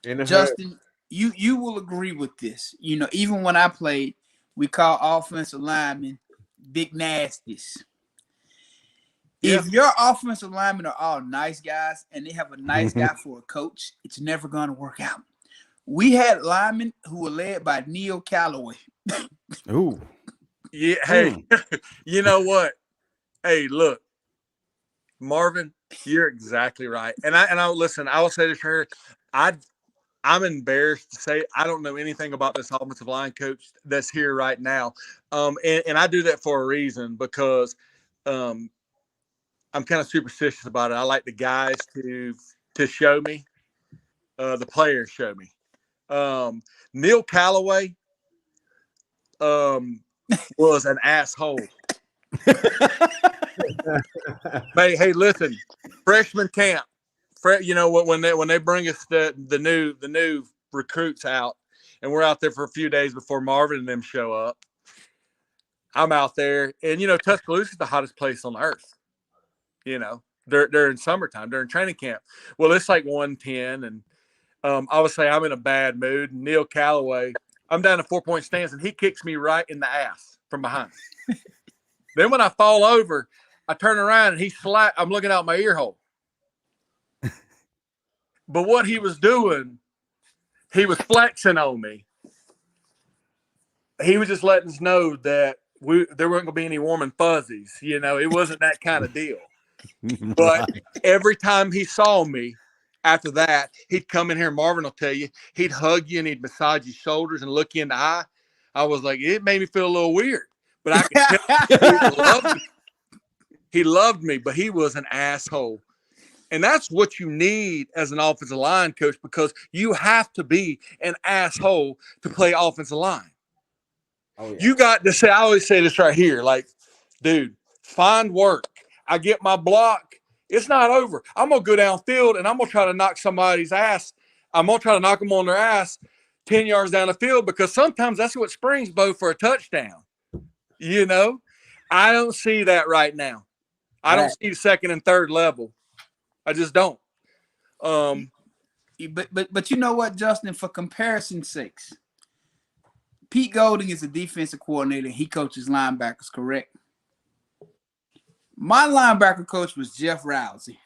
[SPEAKER 2] Justin, you will agree with this. Even when I played, we call offensive linemen big nasties. Yeah. If your offensive linemen are all nice guys and they have a nice guy for a coach, it's never going to work out. We had linemen who were led by Neil Calloway.
[SPEAKER 1] Ooh.
[SPEAKER 4] Yeah. Hey, you know what? Hey, look, Marvin, you're exactly right. And I listen, I will say this here. I'm embarrassed to say I don't know anything about this offensive line coach that's here right now. And I do that for a reason because I'm kind of superstitious about it. I like the guys to show me, the players show me. Neil Calloway was an asshole. Hey, listen, freshman camp. You know what? When they bring us the new recruits out, and we're out there for a few days before Marvin and them show up. I'm out there, and Tuscaloosa is the hottest place on earth. During summertime, during training camp. Well, it's like 110, and I would say I'm in a bad mood. And Neil Calloway, I'm down a 4-point stance, and he kicks me right in the ass from behind. Then when I fall over, I turn around and I'm looking out my ear hole. But what he was doing, he was flexing on me. He was just letting us know that there weren't going to be any warm and fuzzies. It wasn't that kind of deal. But every time he saw me after that, he'd come in here. Marvin will tell you, he'd hug you and he'd massage your shoulders and look you in the eye. I was like, it made me feel a little weird. But I could tell he loved me, but he was an asshole. And that's what you need as an offensive line coach, because you have to be an asshole to play offensive line. Oh, yeah. You got to say, I always say this right here, like, dude, find work. I get my block. It's not over. I'm going to go downfield and I'm going to try to knock somebody's ass. I'm going to try to knock them on their ass 10 yards down the field, because sometimes that's what springs Bo for a touchdown. I don't see that right now. I don't see second and third level. I just don't.
[SPEAKER 2] But you know what, Justin? For comparison's sakes, Pete Golding is a defensive coordinator. He coaches linebackers, correct? My linebacker coach was Jeff Rousey.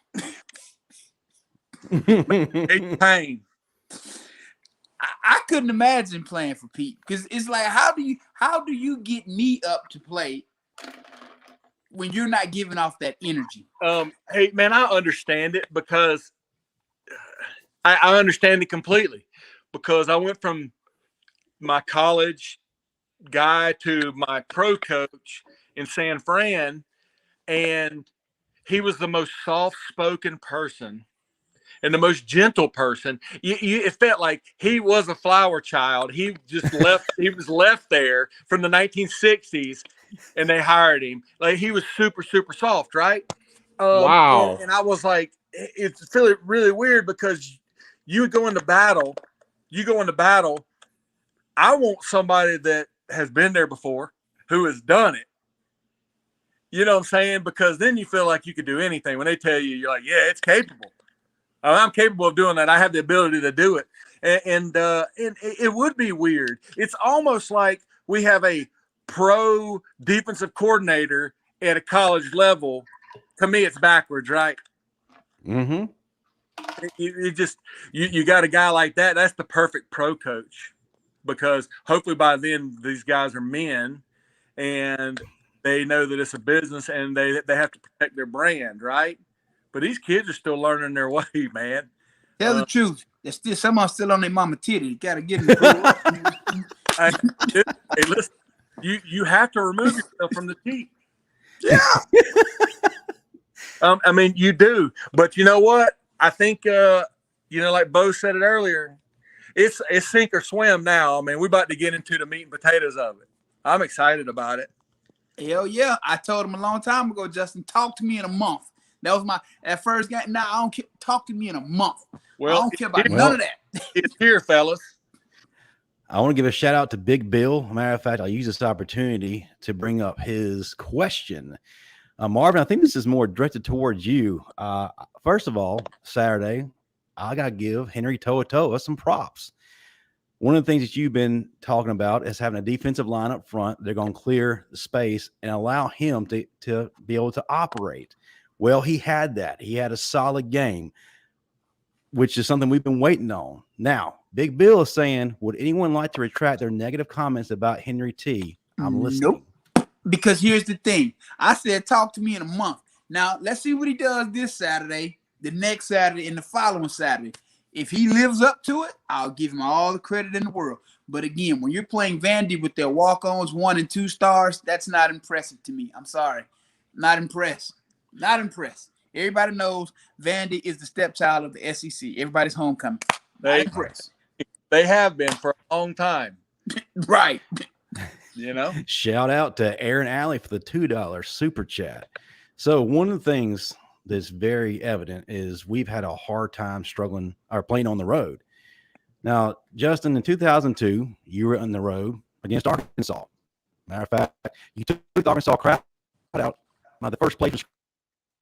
[SPEAKER 4] Pain.
[SPEAKER 2] I couldn't imagine playing for Pete, because it's like, how do you get me up to play when you're not giving off that energy?
[SPEAKER 4] Hey, man, I understand it, because I understand it completely, because I went from my college guy to my pro coach in San Fran, and he was the most soft-spoken person and the most gentle person. It felt like he was a flower child. He just left. He was left there from the 1960s, and they hired him. Like, he was super, super soft, right?
[SPEAKER 3] Wow.
[SPEAKER 4] And I was like, it's really, really weird, because you go into battle. I want somebody that has been there before, who has done it. You know what I'm saying? Because then you feel like you could do anything. When they tell you, you're like, yeah, it's capable. I'm capable of doing that. I have the ability to do it. And it would be weird. It's almost like we have a pro defensive coordinator at a college level. To me, it's backwards, right?
[SPEAKER 1] Mm-hmm.
[SPEAKER 4] You got a guy like that. That's the perfect pro coach, because hopefully by then these guys are men and they know that it's a business and they have to protect their brand, right? But these kids are still learning their way, man.
[SPEAKER 2] Tell the truth. There's still someone still on their mama titty. You gotta get them.
[SPEAKER 4] Hey, listen, you have to remove yourself from the team.
[SPEAKER 2] Yeah.
[SPEAKER 4] I mean, you do. But you know what? I think like Bo said it earlier, it's sink or swim now. I mean, we're about to get into the meat and potatoes of it. I'm excited about it.
[SPEAKER 2] Hell yeah. I told him a long time ago, Justin, talk to me in a month. That was my first game. Now I don't care. Talk to me in a month.
[SPEAKER 4] Well,
[SPEAKER 2] I don't care about none of that.
[SPEAKER 4] It's here, fellas.
[SPEAKER 1] I want to give a shout out to Big Bill. Matter of fact, I'll use this opportunity to bring up his question. Marvin, I think this is more directed towards you. First of all, Saturday, I got to give Henry Toa some props. One of the things that you've been talking about is having a defensive line up front. They're going to clear the space and allow him to be able to operate. Well, he had that. He had a solid game, which is something we've been waiting on. Now, Big Bill is saying, would anyone like to retract their negative comments about Henry T? I'm listening.
[SPEAKER 2] Nope. Because here's the thing. I said, talk to me in a month. Now, let's see what he does this Saturday, the next Saturday, and the following Saturday. If he lives up to it, I'll give him all the credit in the world. But again, when you're playing Vandy with their walk-ons 1 and 2 stars, that's not impressive to me. I'm sorry. Not impressed. Not impressed. Everybody knows Vandy is the stepchild of the SEC. Everybody's homecoming. Not impressed.
[SPEAKER 4] They have been for a long time.
[SPEAKER 2] Right.
[SPEAKER 4] You know?
[SPEAKER 1] Shout out to Aaron Alley for the $2 super chat. So one of the things that's very evident is we've had a hard time struggling or playing on the road. Now, Justin, in 2002, you were on the road against Arkansas. Matter of fact, you took the Arkansas crowd out. The first play was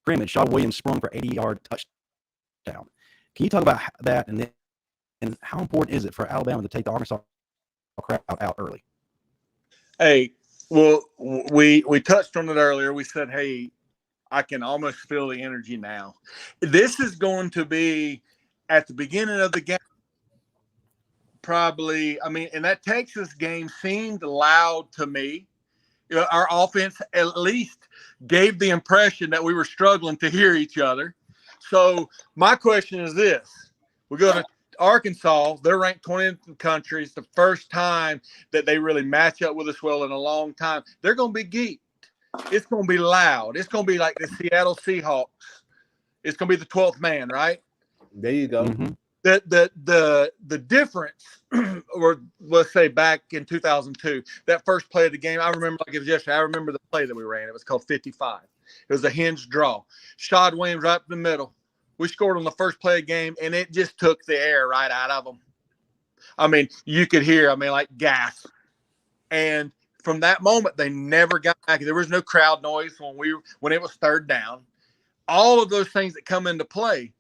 [SPEAKER 1] scrimmage. Shaw Williams sprung for 80-yard touchdown. Can you talk about that and how important is it for Alabama to take the Arkansas crowd out early?
[SPEAKER 4] Hey, well, we touched on it earlier. We said, hey, I can almost feel the energy now. This is going to be at the beginning of the game. Probably, and that Texas game seemed loud to me. Our offense at least gave the impression that we were struggling to hear each other. So my question is this. We go to Arkansas. They're ranked 20th in the country. It's the first time that they really match up with us well in a long time. They're going to be geeked. It's going to be loud. It's going to be like the Seattle Seahawks. It's going to be the 12th man, right?
[SPEAKER 5] There you go.
[SPEAKER 1] Mm-hmm.
[SPEAKER 4] The difference, or let's say back in 2002, that first play of the game, I remember like it was yesterday. I remember the play that we ran. It was called 55. It was a hinge draw. Shad Williams right in the middle. We scored on the first play of the game, and it just took the air right out of them. You could hear, like gasp. And from that moment, they never got back. There was no crowd noise when it was third down. All of those things that come into play.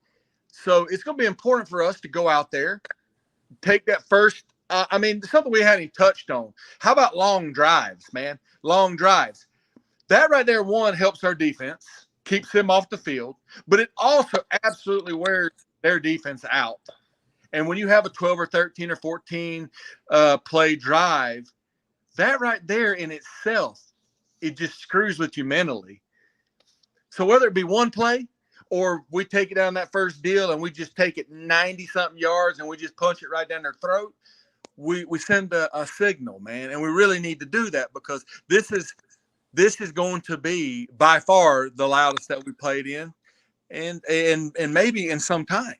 [SPEAKER 4] So it's going to be important for us to go out there, take that first. Something we hadn't even touched on. How about long drives, man? Long drives. That right there, one, helps our defense, keeps them off the field, but it also absolutely wears their defense out. And when you have a 12 or 13 or 14 play drive, that right there in itself, it just screws with you mentally. So whether it be one play, or we take it down that first deal and we just take it 90-something yards and we just punch it right down their throat, we send a signal, man. And we really need to do that because this is going to be by far the loudest that we played in and maybe in some time.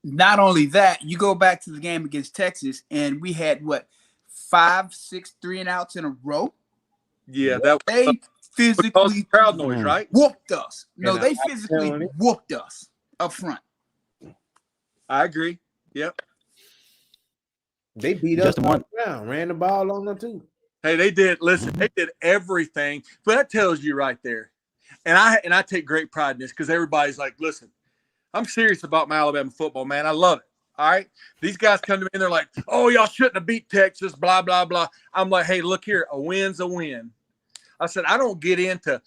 [SPEAKER 2] Not only that, you go back to the game against Texas and we had 5, 6 3-and-outs in a row.
[SPEAKER 4] Yeah, that
[SPEAKER 2] they physically
[SPEAKER 4] crowd noise, right?
[SPEAKER 2] Whooped us. No,
[SPEAKER 5] And
[SPEAKER 2] they physically whooped us up front.
[SPEAKER 4] I agree. Yep.
[SPEAKER 5] They beat us on the ground, ran the ball on them too.
[SPEAKER 4] Hey, they did. Listen, they did everything. But that tells you right there. And I take great pride in this because everybody's like, listen, I'm serious about my Alabama football, man. I love it. All right. These guys come to me and they're like, oh, y'all shouldn't have beat Texas, blah, blah, blah. I'm like, hey, look here, a win's a win. I said, I don't get into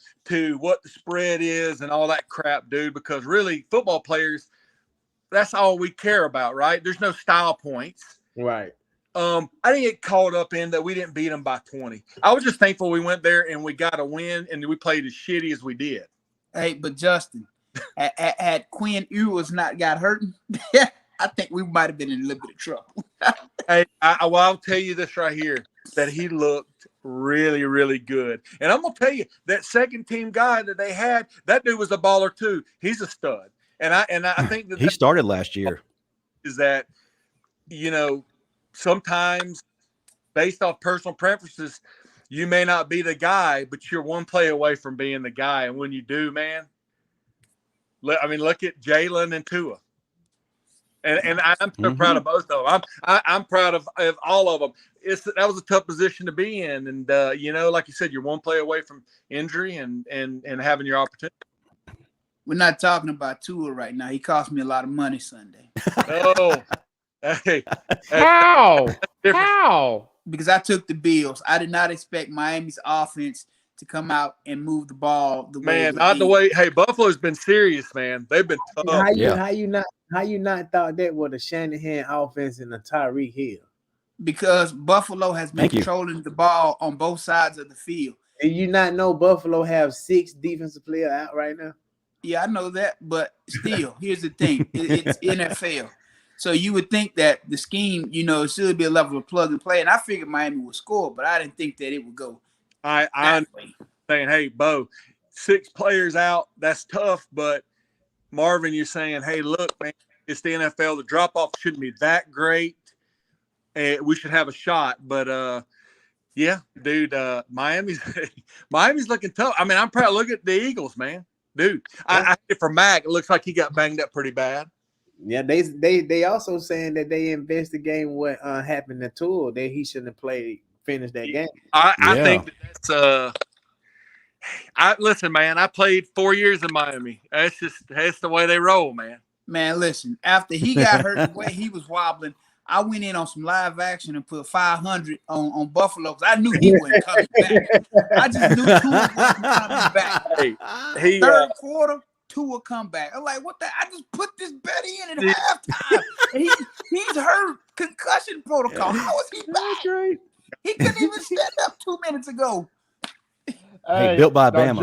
[SPEAKER 4] what the spread is and all that crap, dude, because really football players, that's all we care about, right? There's no style points.
[SPEAKER 5] Right.
[SPEAKER 4] I didn't get caught up in that we didn't beat them by 20. I was just thankful we went there and we got a win and we played as shitty as we did.
[SPEAKER 2] Hey, but Justin, had Quinn Ewers not got hurt, I think we might have been in a little bit of trouble.
[SPEAKER 4] Hey, I'll tell you this right here, that he looked really, really good. And I'm going to tell you, that second team guy that they had, that dude was a baller too. He's a stud. And I think that
[SPEAKER 1] he started last year.
[SPEAKER 4] Is that, sometimes based off personal preferences, you may not be the guy, but you're one play away from being the guy. And when you do, man, look at Jalen and Tua. And I'm so proud of both of them. I'm proud of all of them. That was a tough position to be in. And, like you said, you're one play away from injury and having your opportunity.
[SPEAKER 2] We're not talking about Tua right now. He cost me a lot of money Sunday.
[SPEAKER 4] Oh, hey.
[SPEAKER 3] How? How?
[SPEAKER 2] Because I took the Bills. I did not expect Miami's offense to come out and move the ball the way.
[SPEAKER 4] Man, not the way. Hey, Buffalo's been serious, man. They've been tough.
[SPEAKER 5] How you not thought that was a Shanahan offense and a Tyreek Hill?
[SPEAKER 2] Because Buffalo has been controlling the ball on both sides of the field.
[SPEAKER 5] Do you not know Buffalo have 6 defensive players out right now?
[SPEAKER 2] Yeah, I know that, but still, here's the thing: it's NFL. So you would think that the scheme, it should be a level of plug and play. And I figured Miami would score, but I didn't think that it would go.
[SPEAKER 4] I'm saying, hey, Bo, 6 players out, that's tough. But Marvin, you're saying, hey, look, man, it's the NFL. The drop off shouldn't be that great. We should have a shot. But yeah, dude, Miami's looking tough. I mean, I'm proud. Look at the Eagles, man, dude. I for Mac, it looks like he got banged up pretty bad.
[SPEAKER 5] Yeah, they also saying that they investigating what happened to Tua, that he shouldn't have finished that game.
[SPEAKER 4] I think that's listen, man. I played 4 years in Miami. That's the way they roll, man.
[SPEAKER 2] Man, listen. After he got hurt, the way he was wobbling, I went in on some live action and put 500 on Buffalo because I knew he wasn't coming back. I just knew Tua wasn't coming back.
[SPEAKER 4] Hey,
[SPEAKER 2] third quarter. Tua come back. I'm like, what the? I just put this bet in at halftime. And he's hurt. Concussion protocol. How is he back?
[SPEAKER 5] Right.
[SPEAKER 2] He couldn't even stand up 2 minutes ago.
[SPEAKER 1] Hey, built by Bama.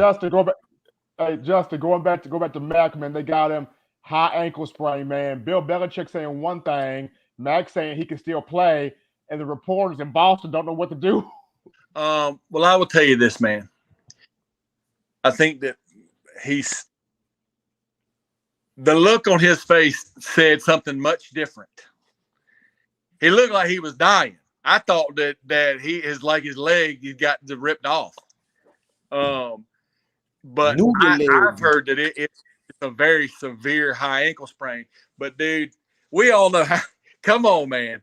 [SPEAKER 3] Justin, going back to Mac, man, they got him high ankle sprain, man. Bill Belichick saying one thing, Mac saying he can still play, and the reporters in Boston don't know what to do.
[SPEAKER 4] Well, I will tell you this, man. I think that the look on his face said something much different. He looked like he was dying. I thought that his leg he got ripped off. But I've heard that it's a very severe high ankle sprain. But dude, we all know how. Come on, man.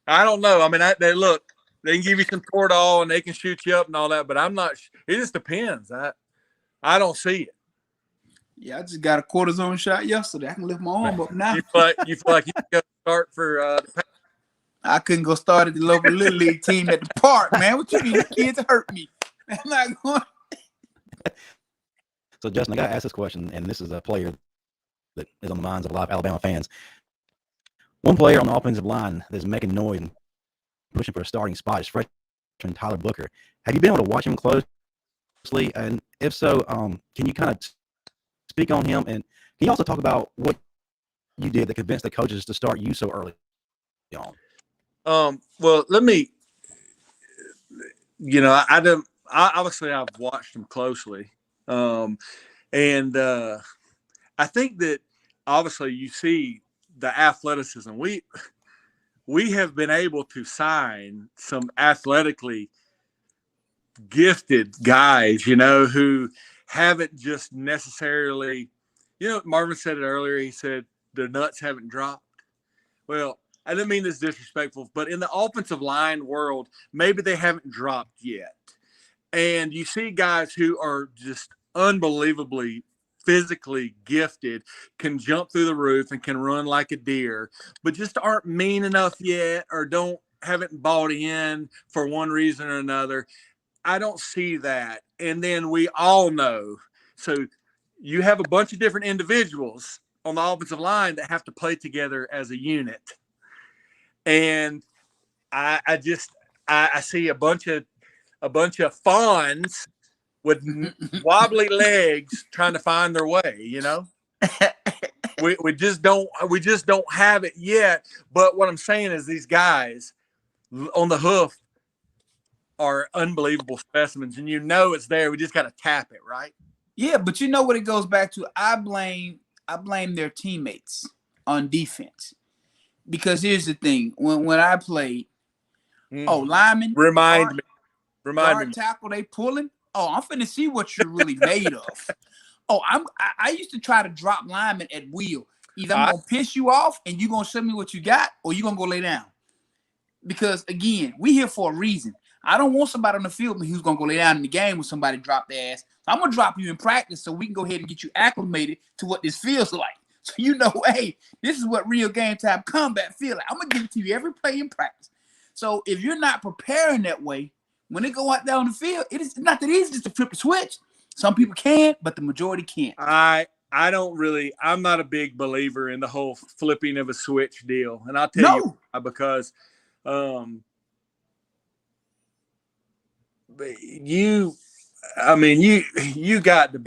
[SPEAKER 4] I don't know. I mean, they can give you some Toradol and they can shoot you up and all that, but I'm not. It just depends. I don't see it.
[SPEAKER 2] Yeah, I just got a cortisone shot yesterday. I can lift my arm up now.
[SPEAKER 4] You feel like you can go start for
[SPEAKER 2] I couldn't go start at the local little league team at the park, man. What you mean? The kids hurt me. I'm not going.
[SPEAKER 1] So, Justin, I got to ask this question, and this is a player that is on the minds of a lot of Alabama fans. One player on the offensive line that's making noise and pushing for a starting spot is freshman Tyler Booker. Have you been able to watch him closely? And if so, can you kind of speak on him? And can you also talk about what you did that convinced the coaches to start you so early on?
[SPEAKER 4] Well, let me, obviously I've watched him closely. And I think that obviously you see the athleticism. We have been able to sign some athletically gifted guys, who haven't just necessarily, Marvin said it earlier. He said the nuts haven't dropped. Well, I didn't mean this disrespectful, but in the offensive line world, maybe they haven't dropped yet. And you see guys who are just unbelievably physically gifted, can jump through the roof and can run like a deer, but just aren't mean enough yet or haven't bought in for one reason or another. I don't see that. And then we all know. So you have a bunch of different individuals on the offensive line that have to play together as a unit. And I see a bunch of fawns with wobbly legs trying to find their way, we just don't have it yet. But what I'm saying is these guys on the hoof are unbelievable specimens, and it's there. We just got to tap it, right?
[SPEAKER 2] Yeah, but you know what it goes back to? I blame their teammates on defense. Because here's the thing, when I played, lineman,
[SPEAKER 4] remind me,
[SPEAKER 2] tackle, they pulling. Oh, I'm finna see what you're really made of. Oh, I used to try to drop linemen at will. Either I'm gonna piss you off and you're gonna show me what you got, or you're gonna go lay down. Because again, we here for a reason. I don't want somebody on the field who's gonna go lay down in the game when somebody drop their ass. So I'm gonna drop you in practice so we can go ahead and get you acclimated to what this feels like. So hey, this is what real game time combat feel like. I'm gonna give it to you every play in practice. So if you're not preparing that way, when they go out there on the field, it is not that easy just to flip a switch. Some people can, but the majority can't.
[SPEAKER 4] I don't really. I'm not a big believer in the whole flipping of a switch deal, and I'll tell you why, because you got to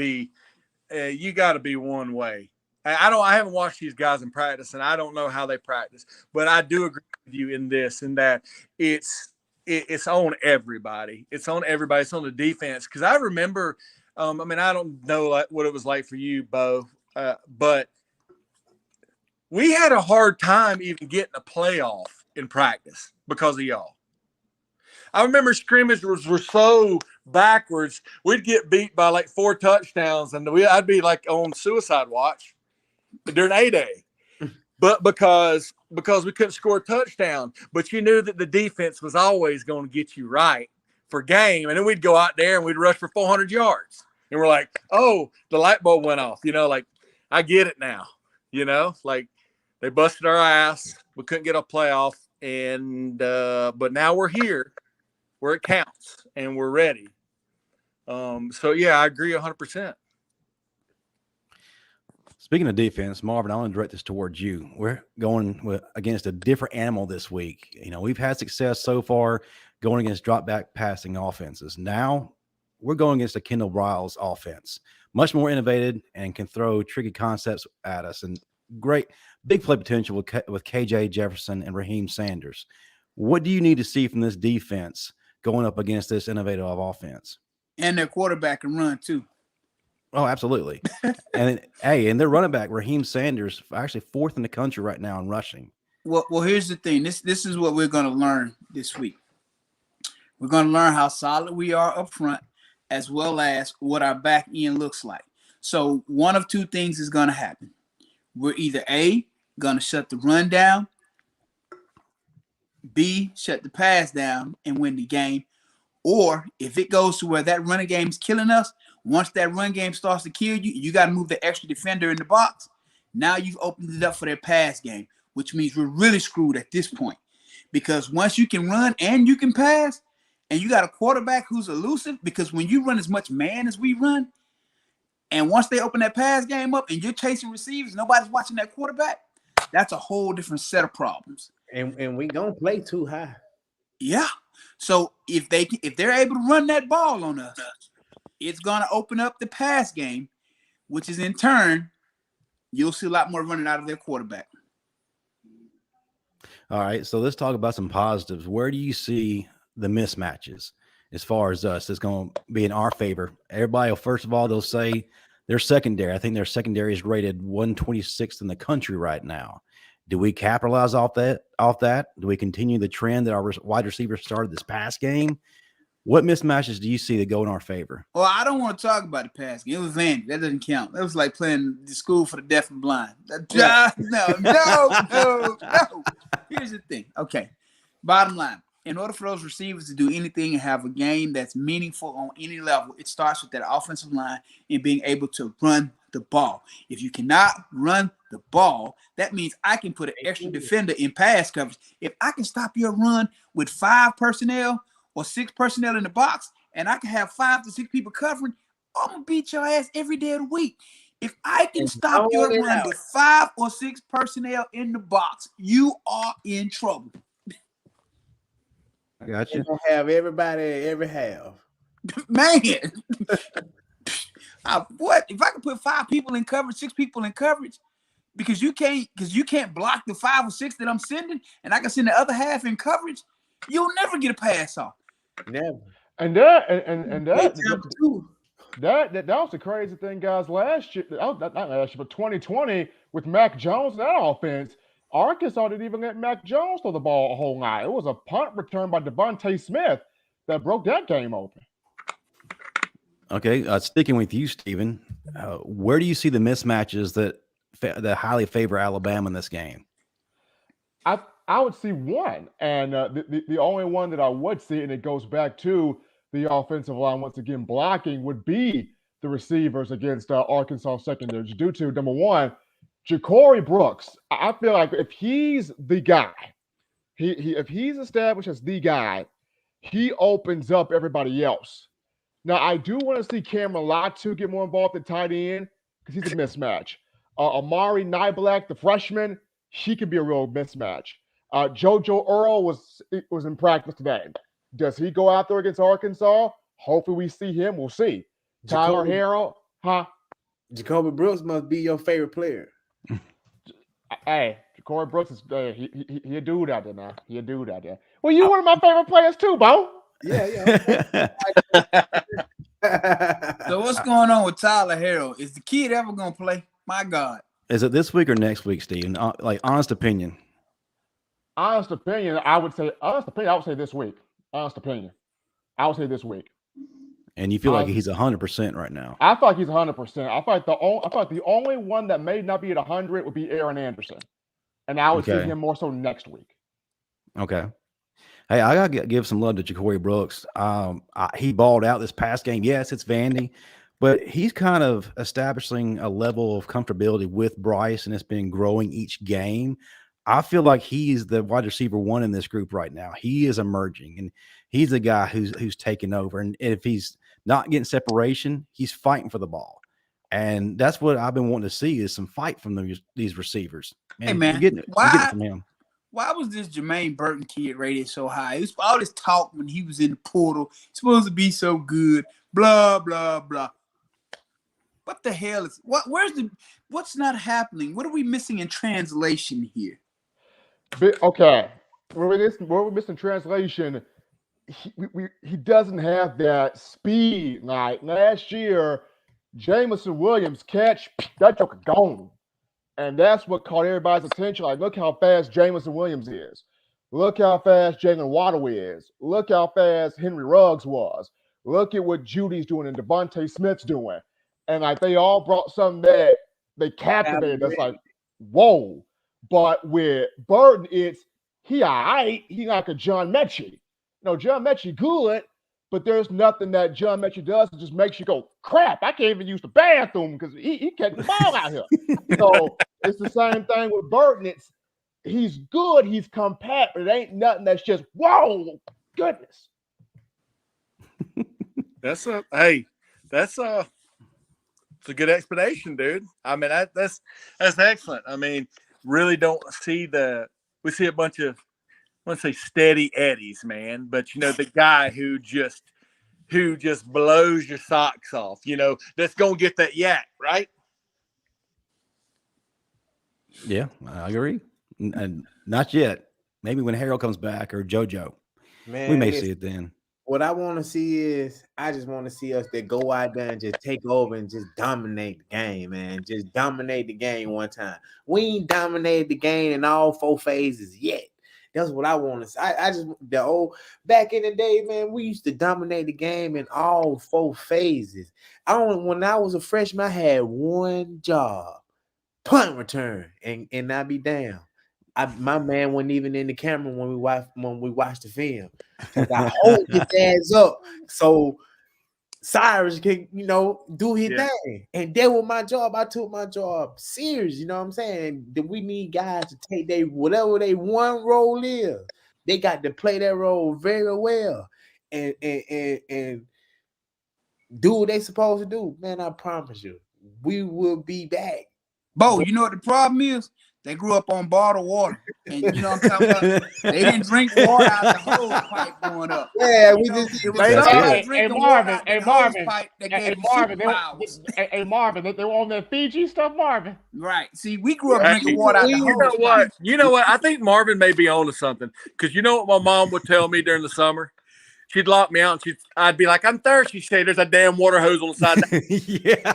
[SPEAKER 4] be one way. I haven't watched these guys in practice, and I don't know how they practice, but I do agree with you in this, and that it's on everybody. It's on everybody. It's on the defense. Because I remember, I don't know what it was like for you, Bo, but we had a hard time even getting a playoff in practice because of y'all. I remember scrimmages were so backwards. We'd get beat by like 4 touchdowns, and I'd be like on suicide watch during A-Day. But because we couldn't score a touchdown, but you knew that the defense was always going to get you right for game. And then we'd go out there and we'd rush for 400 yards. And we're like, oh, the light bulb went off. Like, I get it now. Like they busted our ass. We couldn't get a playoff. And but now we're here where it counts and we're ready. So, yeah, I agree 100%.
[SPEAKER 1] Speaking of defense, Marvin, I want to direct this towards you. We're going against a different animal this week. We've had success so far going against drop back passing offenses. Now we're going against a Kendall Briles offense, much more innovative and can throw tricky concepts at us, and great big play potential with KJ Jefferson and Raheem Sanders. What do you need to see from this defense going up against this innovative offense?
[SPEAKER 2] And their quarterback can run too.
[SPEAKER 1] Oh, absolutely. And their running back, Raheem Sanders, actually 4th in the country right now in rushing.
[SPEAKER 2] Well, here's the thing. This is what we're going to learn this week. We're going to learn how solid we are up front, as well as what our back end looks like. So one of 2 things is going to happen. We're either A, going to shut the run down, B, shut the pass down and win the game. Or if it goes to where that running game is killing us, once that run game starts to kill you, you got to move the extra defender in the box. Now you've opened it up for their pass game, which means we're really screwed at this point. Because once you can run and you can pass, and you got a quarterback who's elusive, because when you run as much man as we run, and once they open that pass game up and you're chasing receivers, nobody's watching that quarterback, that's a whole different set of problems.
[SPEAKER 5] And we don't play too high.
[SPEAKER 2] Yeah. So if they're able to run that ball on us, it's going to open up the pass game, which is in turn, you'll see a lot more running out of their quarterback.
[SPEAKER 1] All right, so let's talk about some positives. Where do you see the mismatches as far as us? It's going to be in our favor. Everybody, first of all, they'll say their secondary. I think their secondary is rated 126th in the country right now. Do we capitalize off that? Do we continue the trend that our wide receivers started this past game? What mismatches do you see that go in our favor?
[SPEAKER 2] Well, I don't want to talk about the pass game. It was Vandy. That doesn't count. That was like playing the school for the deaf and blind. No. Here's the thing. Okay. Bottom line. In order for those receivers to do anything and have a game that's meaningful on any level, it starts with that offensive line and being able to run the ball. If you cannot run the ball, that means I can put an extra defender in pass coverage. If I can stop your run with 5 personnel or 6 personnel in the box, and I can have 5 to 6 people covering, I'm going to beat your ass every day of the week. If I can stop your run with 5 or 6 personnel in the box, you are in trouble.
[SPEAKER 1] I got you.
[SPEAKER 5] Have everybody every half.
[SPEAKER 2] Man. What? If I could put 5 people in coverage, 6 people in coverage, because you can't block the 5 or 6 that I'm sending, and I can send the other half in coverage, you'll never get a pass off.
[SPEAKER 5] Never.
[SPEAKER 3] And that was the crazy thing, guys. Last year, not last year, but 2020 with Mac Jones and that offense, Arkansas didn't even let Mac Jones throw the ball a whole night. It was a punt return by Devontae Smith that broke that game open.
[SPEAKER 1] Okay, sticking with you, Stephen, where do you see the mismatches that highly favor Alabama in this game?
[SPEAKER 3] I would see one, and the only one that I would see, and it goes back to the offensive line once again blocking, would be the receivers against Arkansas secondaries. Due to number one, Ja'Cory Brooks. I feel like if he's the guy, if he's established as the guy, he opens up everybody else. Now, I do want to see Cameron Latu get more involved at tight end because he's a mismatch. Amari Nyblack, the freshman, she could be a real mismatch. JoJo Earl was in practice today. Does he go out there against Arkansas? Hopefully we see him. We'll see. Tyler Harrell, huh?
[SPEAKER 5] Jacoby Brooks must be your favorite player.
[SPEAKER 3] Hey, Corey Brooks is he a dude out there now. He a dude out there. Well, you one of my favorite players too, Bo.
[SPEAKER 5] Yeah.
[SPEAKER 2] So what's going on with Tyler Harrell? Is the kid ever gonna play? My God.
[SPEAKER 1] Is it this week or next week, Steven? Like honest opinion.
[SPEAKER 3] Honest opinion, I would say this week. Honest opinion, I would say this week.
[SPEAKER 1] And you feel like he's 100% right now?
[SPEAKER 3] I thought he's 100%. I thought the only one that may not be at 100 would be Aaron Anderson, and I would see him more so next week.
[SPEAKER 1] Okay. Hey, I gotta give some love to Jacoby Brooks. He balled out this past game. Yes, it's Vandy, but he's kind of establishing a level of comfortability with Bryce, and it's been growing each game. I feel like he's the wide receiver one in this group right now. He is emerging, and he's the guy who's taking over. And if he's not getting separation, he's fighting for the ball. And that's what I've been wanting to see is some fight from these receivers.
[SPEAKER 2] Hey, man,
[SPEAKER 1] you're getting it from him.
[SPEAKER 2] Why was this Jermaine Burton kid rated so high? It was all this talk when he was in the portal. He's supposed to be so good. Blah, blah, blah. What the hell is what's not happening? What are we missing in translation here?
[SPEAKER 3] Okay. Where we're missing translation, he doesn't have that speed. Like last year, Jameson Williams catch, that joker gone. And that's what caught everybody's attention. Like, look how fast Jameson Williams is. Look how fast Jalen Waddle is. Look how fast Henry Ruggs was. Look at what Judy's doing and Devontae Smith's doing. And like they all brought something that they captivated us. Like, whoa. But with Burton, it's he all right. He like a John Mechie. John Mechie good, but there's nothing that John Mechie does that just makes you go, crap, I can't even use the bathroom because he catch the ball out here. So it's the same thing with Burton. He's good, he's compact, but it ain't nothing that's just, whoa, goodness.
[SPEAKER 4] It's a good explanation, dude. I mean, that's excellent. I mean, really don't see we see a bunch of, I want to say steady eddies, man, but the guy who just blows your socks off, that's gonna get that yak, right?
[SPEAKER 1] Yeah, I agree. And not yet. Maybe when Harold comes back or JoJo, we may see it then.
[SPEAKER 5] What I want to see is, I just want to see us that go out there and just take over and just dominate the game, man. Just dominate the game one time. We ain't dominated the game in all 4 phases yet. That's what I want to see. Back in the day, man, we used to dominate the game in all 4 phases. When I was a freshman, I had one job, punt return, and I'd be down. My man wasn't even in the camera when we watched the film. I hold his ass up so Cyrus can, do his thing. And that was my job. I took my job serious, you know what I'm saying? That we need guys to take whatever they one role is. They got to play that role very well and do what they supposed to do. Man, I promise you, we will be back.
[SPEAKER 2] Bo, you know what the problem is? They grew up on bottled water. And you know what I'm talking about? They didn't drink water out the hose pipe growing up.
[SPEAKER 5] Yeah,
[SPEAKER 3] Marvin, they were on that Fiji stuff, Marvin.
[SPEAKER 2] Right. See, we grew up drinking water out the hose pipe.
[SPEAKER 4] You know what? I think Marvin may be on to something. Because you know what my mom would tell me during the summer? She'd lock me out and I'd be like, I'm thirsty. She'd say, there's a damn water hose on the side.
[SPEAKER 1] Yeah.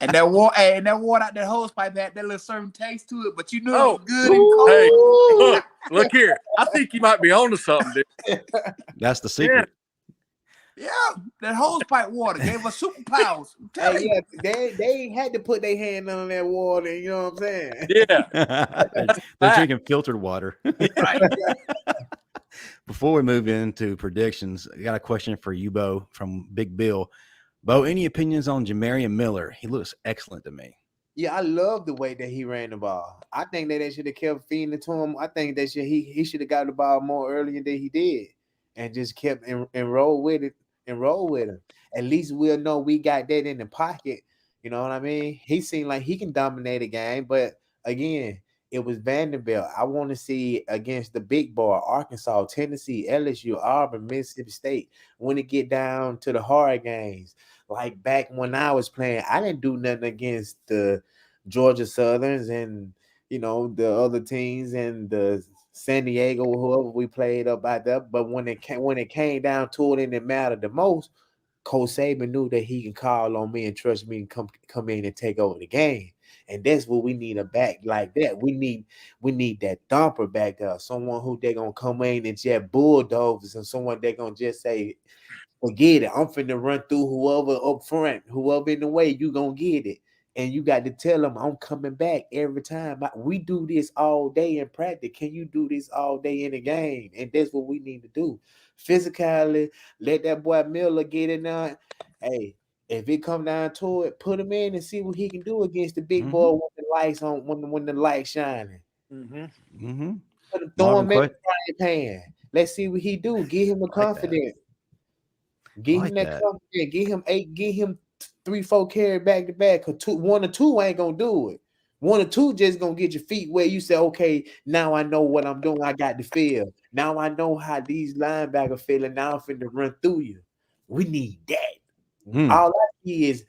[SPEAKER 2] And that water out that hose pipe had that little certain taste to it, but you knew it was good and cold.
[SPEAKER 4] Hey, look here. I think you might be on to something, dude.
[SPEAKER 1] That's the secret.
[SPEAKER 2] Yeah, that hose pipe water gave us superpowers.
[SPEAKER 5] They had to put their hand on that water, you know what I'm saying?
[SPEAKER 4] Yeah.
[SPEAKER 1] They're drinking filtered water.
[SPEAKER 2] Right.
[SPEAKER 1] Before we move into predictions, I got a question for you, Bo, from Big Bill. Bo, any opinions on Jamarian Miller? He looks excellent to me.
[SPEAKER 5] Yeah, I love the way that he ran the ball. I think that they should have kept feeding it to him. I think that he should have got the ball more earlier than he did. and just kept and roll with it and roll with him. At least we'll know we got that in the pocket. You know what I mean? He seemed like he can dominate a game, but again, it was Vanderbilt. I want to see against the big boy, Arkansas, Tennessee, LSU, Auburn, Mississippi State. When it get down to the hard games, like back when I was playing, I didn't do nothing against the Georgia Southerns and the other teams and the San Diego, whoever we played up out there. But when it came down to it and it mattered the most, Coach Saban knew that he can call on me and trust me and come in and take over the game. And that's what we need, a back like that. We need that thumper back there, someone who they're gonna come in and just bulldogs, and someone they're gonna just say, forget it. I'm finna run through whoever up front, whoever in the way, you gonna get it. And you got to tell them, I'm coming back every time. We do this all day in practice. Can you do this all day in the game? And that's what we need to do. Physically, let that boy Miller get in there. Hey, if it come down to it, put him in and see what he can do against the big boy when the lights on, when the lights shining. Throw him in the frying pan. Let's see what he do. Give him the confidence. Give him that confidence. Give him 3-4 carry back to back. Cause 1 or 2 ain't gonna do it. 1 or 2 just gonna get your feet where you say, okay, now I know what I'm doing. I got the feel. Now I know how these linebackers feeling. Now I'm finna run through you. We need that. All I see is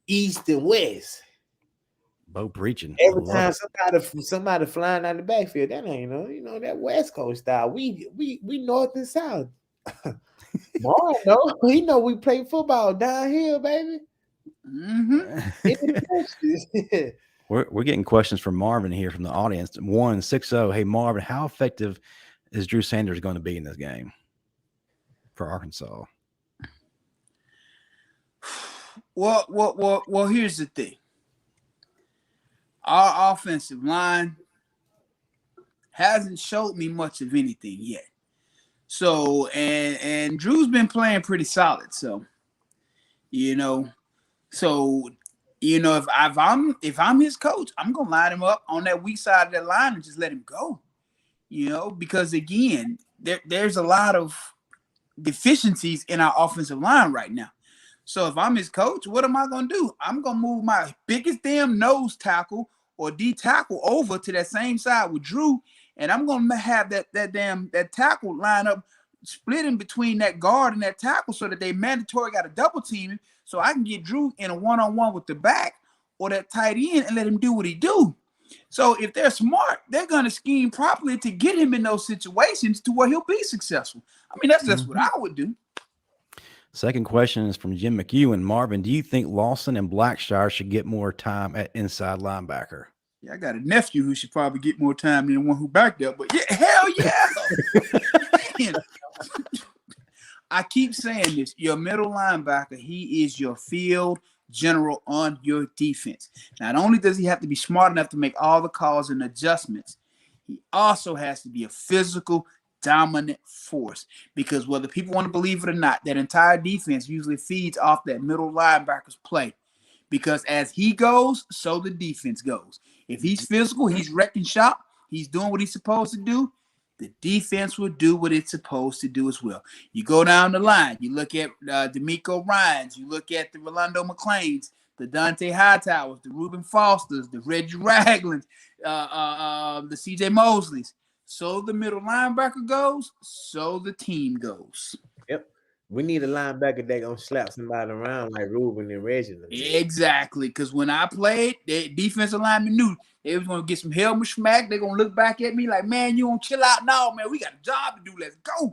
[SPEAKER 5] east and west.
[SPEAKER 1] Bo preaching.
[SPEAKER 5] Every time somebody flying out the backfield, that ain't that West Coast style. We north and south. Mark, he know we play football downhill, baby.
[SPEAKER 1] We're getting questions from Marvin here from the audience. 160. Hey Marvin, how effective is Drew Sanders going to be in this game for Arkansas?
[SPEAKER 2] Well, here's the thing. Our offensive line hasn't showed me much of anything yet. So, and Drew's been playing pretty solid. So, if I'm his coach, I'm gonna line him up on that weak side of that line and just let him go. Because again, there's a lot of deficiencies in our offensive line right now. So if I'm his coach, what am I gonna do? I'm gonna move my biggest damn nose tackle or D tackle over to that same side with Drew, and I'm gonna have that tackle line up split in between that guard and that tackle so that they mandatory got a double team him, so I can get Drew in a one-on-one with the back or that tight end and let him do what he do. So if they're smart, they're gonna scheme properly to get him in those situations to where he'll be successful. I mean, that's just what I would do.
[SPEAKER 1] Second question is from Jim McEwen. Marvin, do you think Lawson and Blackshire should get more time at inside linebacker?
[SPEAKER 2] Yeah, I got a nephew who should probably get more time than the one who backed up, but yeah, hell yeah. I keep saying this. Your middle linebacker, he is your field general on your defense. Not only does he have to be smart enough to make all the calls and adjustments, he also has to be a physical, dominant force, because whether people want to believe it or not, that entire defense usually feeds off that middle linebacker's play, because as he goes, so the defense goes. If he's physical, he's wrecking shop, he's doing what he's supposed to do, the defense will do what it's supposed to do as well. You go down the line, you look at D'Amico Ryans, you look at the Rolando McClains, the Dante Hightowers, the Reuben Fosters, the Reggie Raglins, the CJ Mosleys. So the middle linebacker goes, so the team goes.
[SPEAKER 5] Yep. We need a linebacker that gonna slap somebody around like Reuben and Reggie.
[SPEAKER 2] Exactly. Because when I played, the defensive lineman knew they was gonna get some helmet smack. They're gonna look back at me like, man, you gonna chill out? No, man, we got a job to do. Let's go.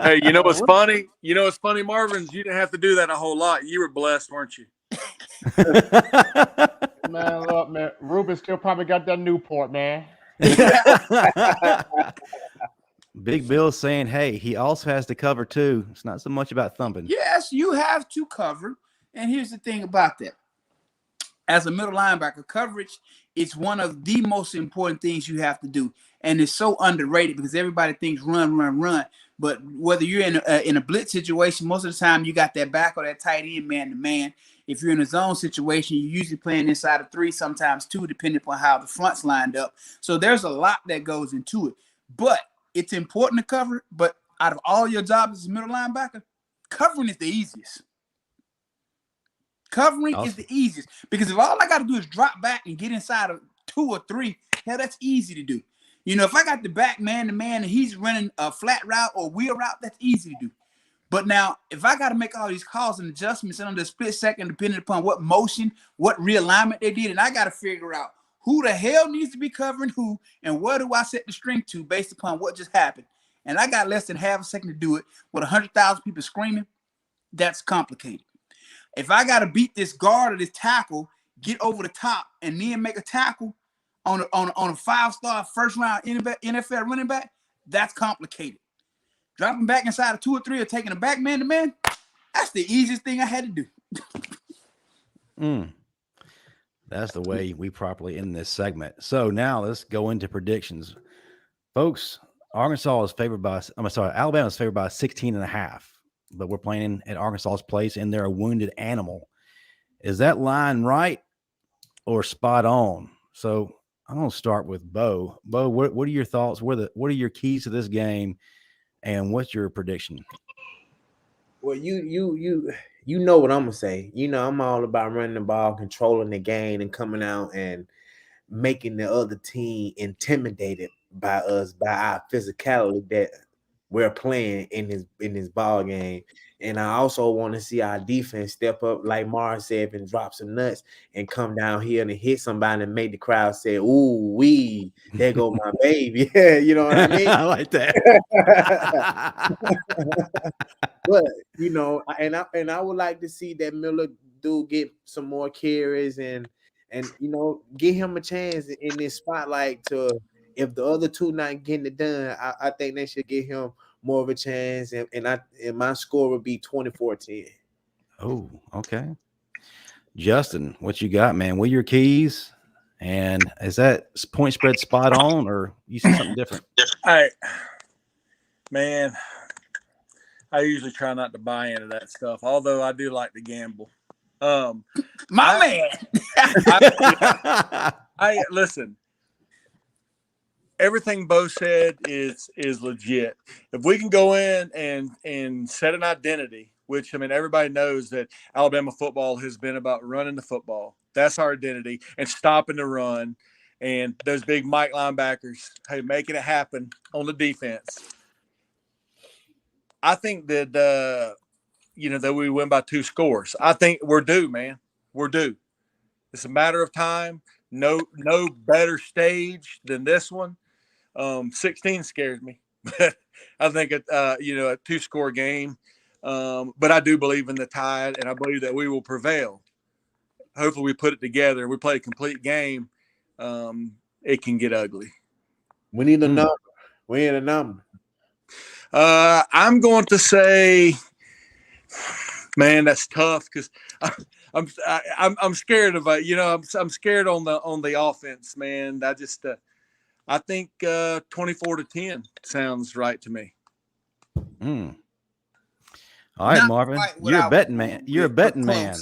[SPEAKER 4] Hey, you know what's funny? You know what's funny, Marvin? You didn't have to do that a whole lot. You were blessed, weren't you?
[SPEAKER 3] Man, look, man. Reuben still probably got that Newport, man.
[SPEAKER 1] Big Bill saying, hey, he also has to cover too. It's not so much about thumping.
[SPEAKER 2] Yes, you have to cover. And here's the thing about that. As a middle linebacker, coverage is one of the most important things you have to do. And it's so underrated because everybody thinks run. But whether you're in a blitz situation, most of the time you got that back or that tight end man-to-man. If you're in a zone situation, you're usually playing inside of 3, sometimes 2, depending upon how the front's lined up. So there's a lot that goes into it. But it's important to cover, but out of all your jobs as a middle linebacker, covering is the easiest. Covering is the easiest because if all I got to do is drop back and get inside of 2 or 3, hell, that's easy to do. You know, if I got the back man to man and he's running a flat route or wheel route, that's easy to do. But now, if I got to make all these calls and adjustments under a split second, depending upon what motion, what realignment they did, and I got to figure out who the hell needs to be covering who and where do I set the string to based upon what just happened. And I got less than half a second to do it with 100,000 people screaming, that's complicated. If I got to beat this guard or this tackle, get over the top, and then make a tackle on a 5-star first-round NFL running back, that's complicated. Dropping back inside of 2 or 3 or taking a back man-to-man, that's the easiest thing I had to do.
[SPEAKER 1] That's the way we properly end this segment. So now let's go into predictions. Folks, Alabama is favored by 16.5. But we're playing at Arkansas's place, and they're a wounded animal. Is that line right or spot on? So I'm going to start with Bo. Bo, what are your thoughts? What are your keys to this game, and what's your prediction?
[SPEAKER 5] Well, you know what I'm gonna say. You know, I'm all about running the ball, controlling the game, and coming out and making the other team intimidated by us, by our physicality that we're playing in this ball game. And I also want to see our defense step up, like Mars said, and drop some nuts and come down here and hit somebody and make the crowd say, "Ooh, wee, there go my baby." You know what I mean?
[SPEAKER 1] I like that.
[SPEAKER 5] But you know, and I would like to see that Miller dude get some more carries and you know, give him a chance in this spotlight to. If the other two not getting it done, I think they should give him more of a chance. And my score would be 24-10.
[SPEAKER 1] Oh, okay. Justin, what you got, man? What are your keys? And is that point spread spot on, or you see something different?
[SPEAKER 4] Hey, man, I usually try not to buy into that stuff, although I do like to gamble.
[SPEAKER 2] Man.
[SPEAKER 4] I listen. Everything Bo said is legit. If we can go in and set an identity, which, I mean, everybody knows that Alabama football has been about running the football. That's our identity, and stopping the run. And those big Mike linebackers, hey, making it happen on the defense. I think that, that we win by 2 scores. I think we're due, man. We're due. It's a matter of time. No better stage than this one. 16 scares me. I think a 2-score game. But I do believe in the Tide, and I believe that we will prevail. Hopefully we put it together. We play a complete game. It can get ugly.
[SPEAKER 5] We need a number. We need a number.
[SPEAKER 4] I'm going to say, man, that's tough because I'm scared of I'm scared on the offense, man. I think 24-10 sounds right to me.
[SPEAKER 1] All right, Marvin, you're a betting man. You're a betting man.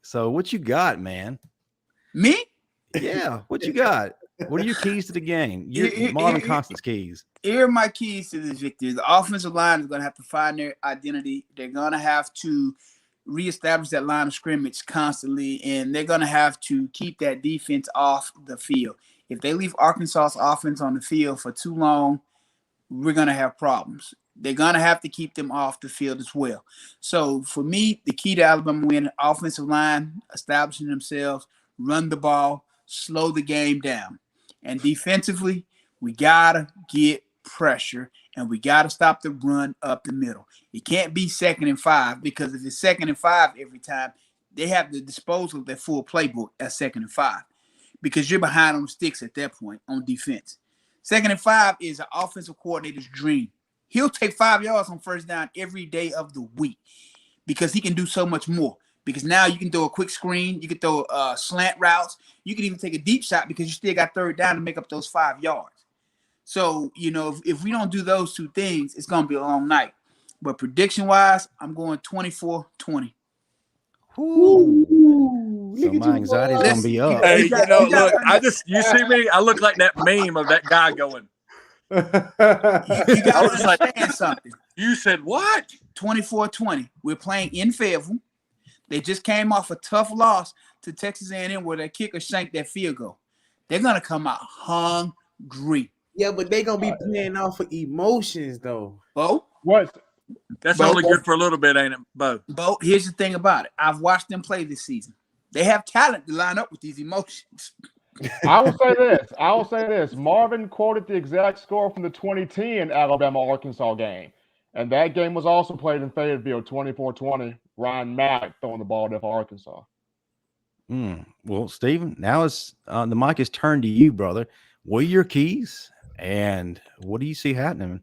[SPEAKER 1] So what you got, man?
[SPEAKER 2] Me?
[SPEAKER 1] Yeah, what you got? What are your keys to the game? Marvin Constant's keys.
[SPEAKER 2] Here are my keys to this victory. The offensive line is going to have to find their identity. They're going to have to reestablish that line of scrimmage constantly, and they're going to have to keep that defense off the field. If they leave Arkansas's offense on the field for too long, we're going to have problems. They're going to have to keep them off the field as well. So for me, the key to Alabama winning, offensive line, establishing themselves, run the ball, slow the game down. And defensively, we got to get pressure, and we got to stop the run up the middle. It can't be 2nd and 5, because if it's 2nd and 5 every time, they have the disposal of their full playbook at 2nd and 5, because you're behind on the sticks at that point on defense. 2nd and 5 is an offensive coordinator's dream. He'll take 5 yards on first down every day of the week because he can do so much more. Because now you can throw a quick screen, you can throw slant routes, you can even take a deep shot because you still got 3rd down to make up those 5 yards. So, if we don't do those 2 things, it's going to be a long night. But prediction-wise, I'm going 24-20.
[SPEAKER 1] So my anxiety is going to be up.
[SPEAKER 4] Hey, look, you see me? I look like that meme of that guy going,
[SPEAKER 2] You got to understand something.
[SPEAKER 4] You said what?
[SPEAKER 2] 24-20. We're playing in Fayetteville. They just came off a tough loss to Texas A&M where their kicker shanked that field goal. They're going to come out hungry.
[SPEAKER 5] Yeah, but they gonna be playing off of emotions though.
[SPEAKER 2] Bo?
[SPEAKER 3] What?
[SPEAKER 4] That's
[SPEAKER 2] Bo,
[SPEAKER 4] only good for a little bit, ain't it, Bo?
[SPEAKER 2] Bo, here's the thing about it. I've watched them play this season. They have talent to line up with these emotions.
[SPEAKER 3] I will say this. Marvin quoted the exact score from the 2010 Alabama-Arkansas game. And that game was also played in Fayetteville, 24-20. Ryan Mack throwing the ball there for Arkansas.
[SPEAKER 1] Well, Stephen, now it's the mic is turned to you, brother. What are your keys, and what do you see happening?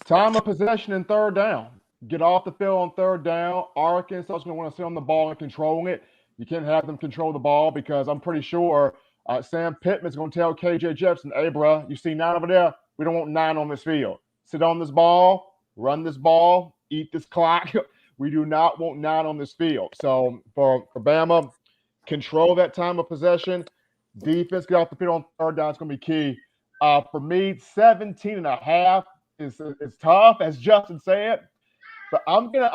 [SPEAKER 3] Time of possession and third down. Get off the field on third down. Arkansas is going to want to sit on the ball and control it. You can't have them control the ball because I'm pretty sure Sam Pittman's going to tell KJ Jefferson, hey, bro, you see 9 over there? We don't want 9 on this field. Sit on this ball, run this ball, eat this clock. We do not want 9 on this field. So for Bama, control that time of possession. Defense, get off the field on third down. It's going to be key. For me, 17.5 is tough, as Justin said. But I'm gonna